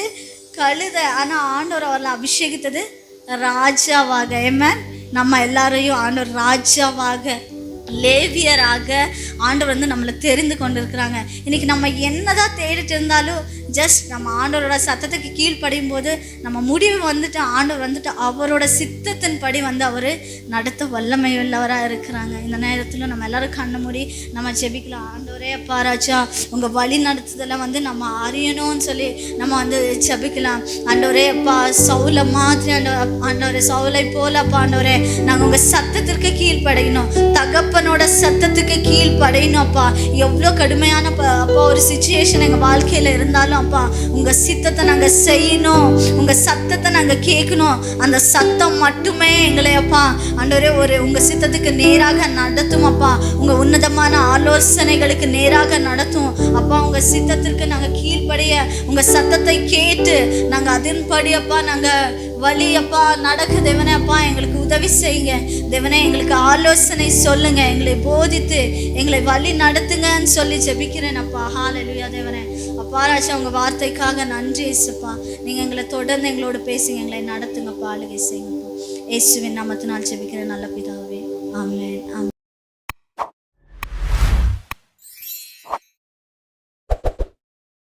கழுதை, ஆனால் ஆண்டவர் அவர்களை அபிஷேகித்தது ராஜாவாக. ஆமென். நம்ம எல்லாரையும் ஆண்டவர் ராஜாவாக, லேவியராக ஆண்டவர் வந்து நம்மளை தெரிந்து கொண்டு இருக்கிறாங்க. இன்னைக்கு நம்ம என்னதான் தேடிட்டு இருந்தாலும் ஜஸ்ட் நம்ம ஆண்டவரோட சத்தத்துக்கு கீழ்ப்படியும் போது நம்ம முடிவு வந்துட்டு ஆண்டவர் வந்துட்டு அவரோட சித்தத்தின்படி வந்து அவர் நடத்த வல்லமையுள்ளவராக இருக்கிறாங்க. இந்த நேரத்தில் நம்ம எல்லாரும் கண்ண மூடி நம்ம ஜெபிக்கலாம். ஆண்டவரே அப்பா ராஜா, உங்கள் வழி நடத்துதெல்லாம் வந்து நம்ம அறியணும்னு சொல்லி நம்ம வந்து ஜெபிக்கலாம். ஆண்டவரே அப்பா, சவுலை மாதிரி ஆண்டவரே, சவுலை போல அப்பா ஆண்டவரே, நாங்கள் உங்கள் சத்தத்திற்கு கீழ்ப்படையணும், தகப்பனோட சத்தத்துக்கு கீழ்ப்படையணும் அப்பா. எவ்வளோ கடுமையான அப்பா ஒரு சிச்சுவேஷன் எங்கள் வாழ்க்கையில் இருந்தாலும் அப்பா, உங்க சித்தத்தை நாங்க செய்யணும், உங்க சத்தத்தை நாங்க கேட்கணும். அந்த சத்தம் மட்டுமே எங்களை அப்பா ஆண்டவரே உங்க சித்தத்துக்கு நேராக நடத்தும் அப்பா. உங்க உன்னதமான ஆலோசனைகளுக்கு நேராக நடத்தும் அப்பா. உங்க சித்தத்திற்கு நாங்க கீழ்ப்படிய, உங்க சத்தத்தை கேட்டு நாங்க அதன்படி அப்பா நாங்க வழி அப்பா நடக்க தேவனே அப்பா எங்களுக்கு உதவி செய்யுங்க தேவனே. எங்களுக்கு ஆலோசனை சொல்லுங்க, எங்களை போதித்து எங்களை வழி நடத்துங்கன்னு சொல்லி ஜெபிக்கிறேன் அப்பா. ஹல்லேலூயா தேவனே. அப்பா ராஜா, உங்க வார்த்தைக்காக நன்றி இயேசுப்பா. நீங்க எங்களை தொடர்ந்து எங்களோட பேசுங்க, எங்களை நடத்துங்கப்பா, ஆளுகை செய்யுங்கப்பா. இயேசுவின் நாமத்தினால் ஜெபிக்கிறேன் நல்ல பிதாவே, ஆமென்.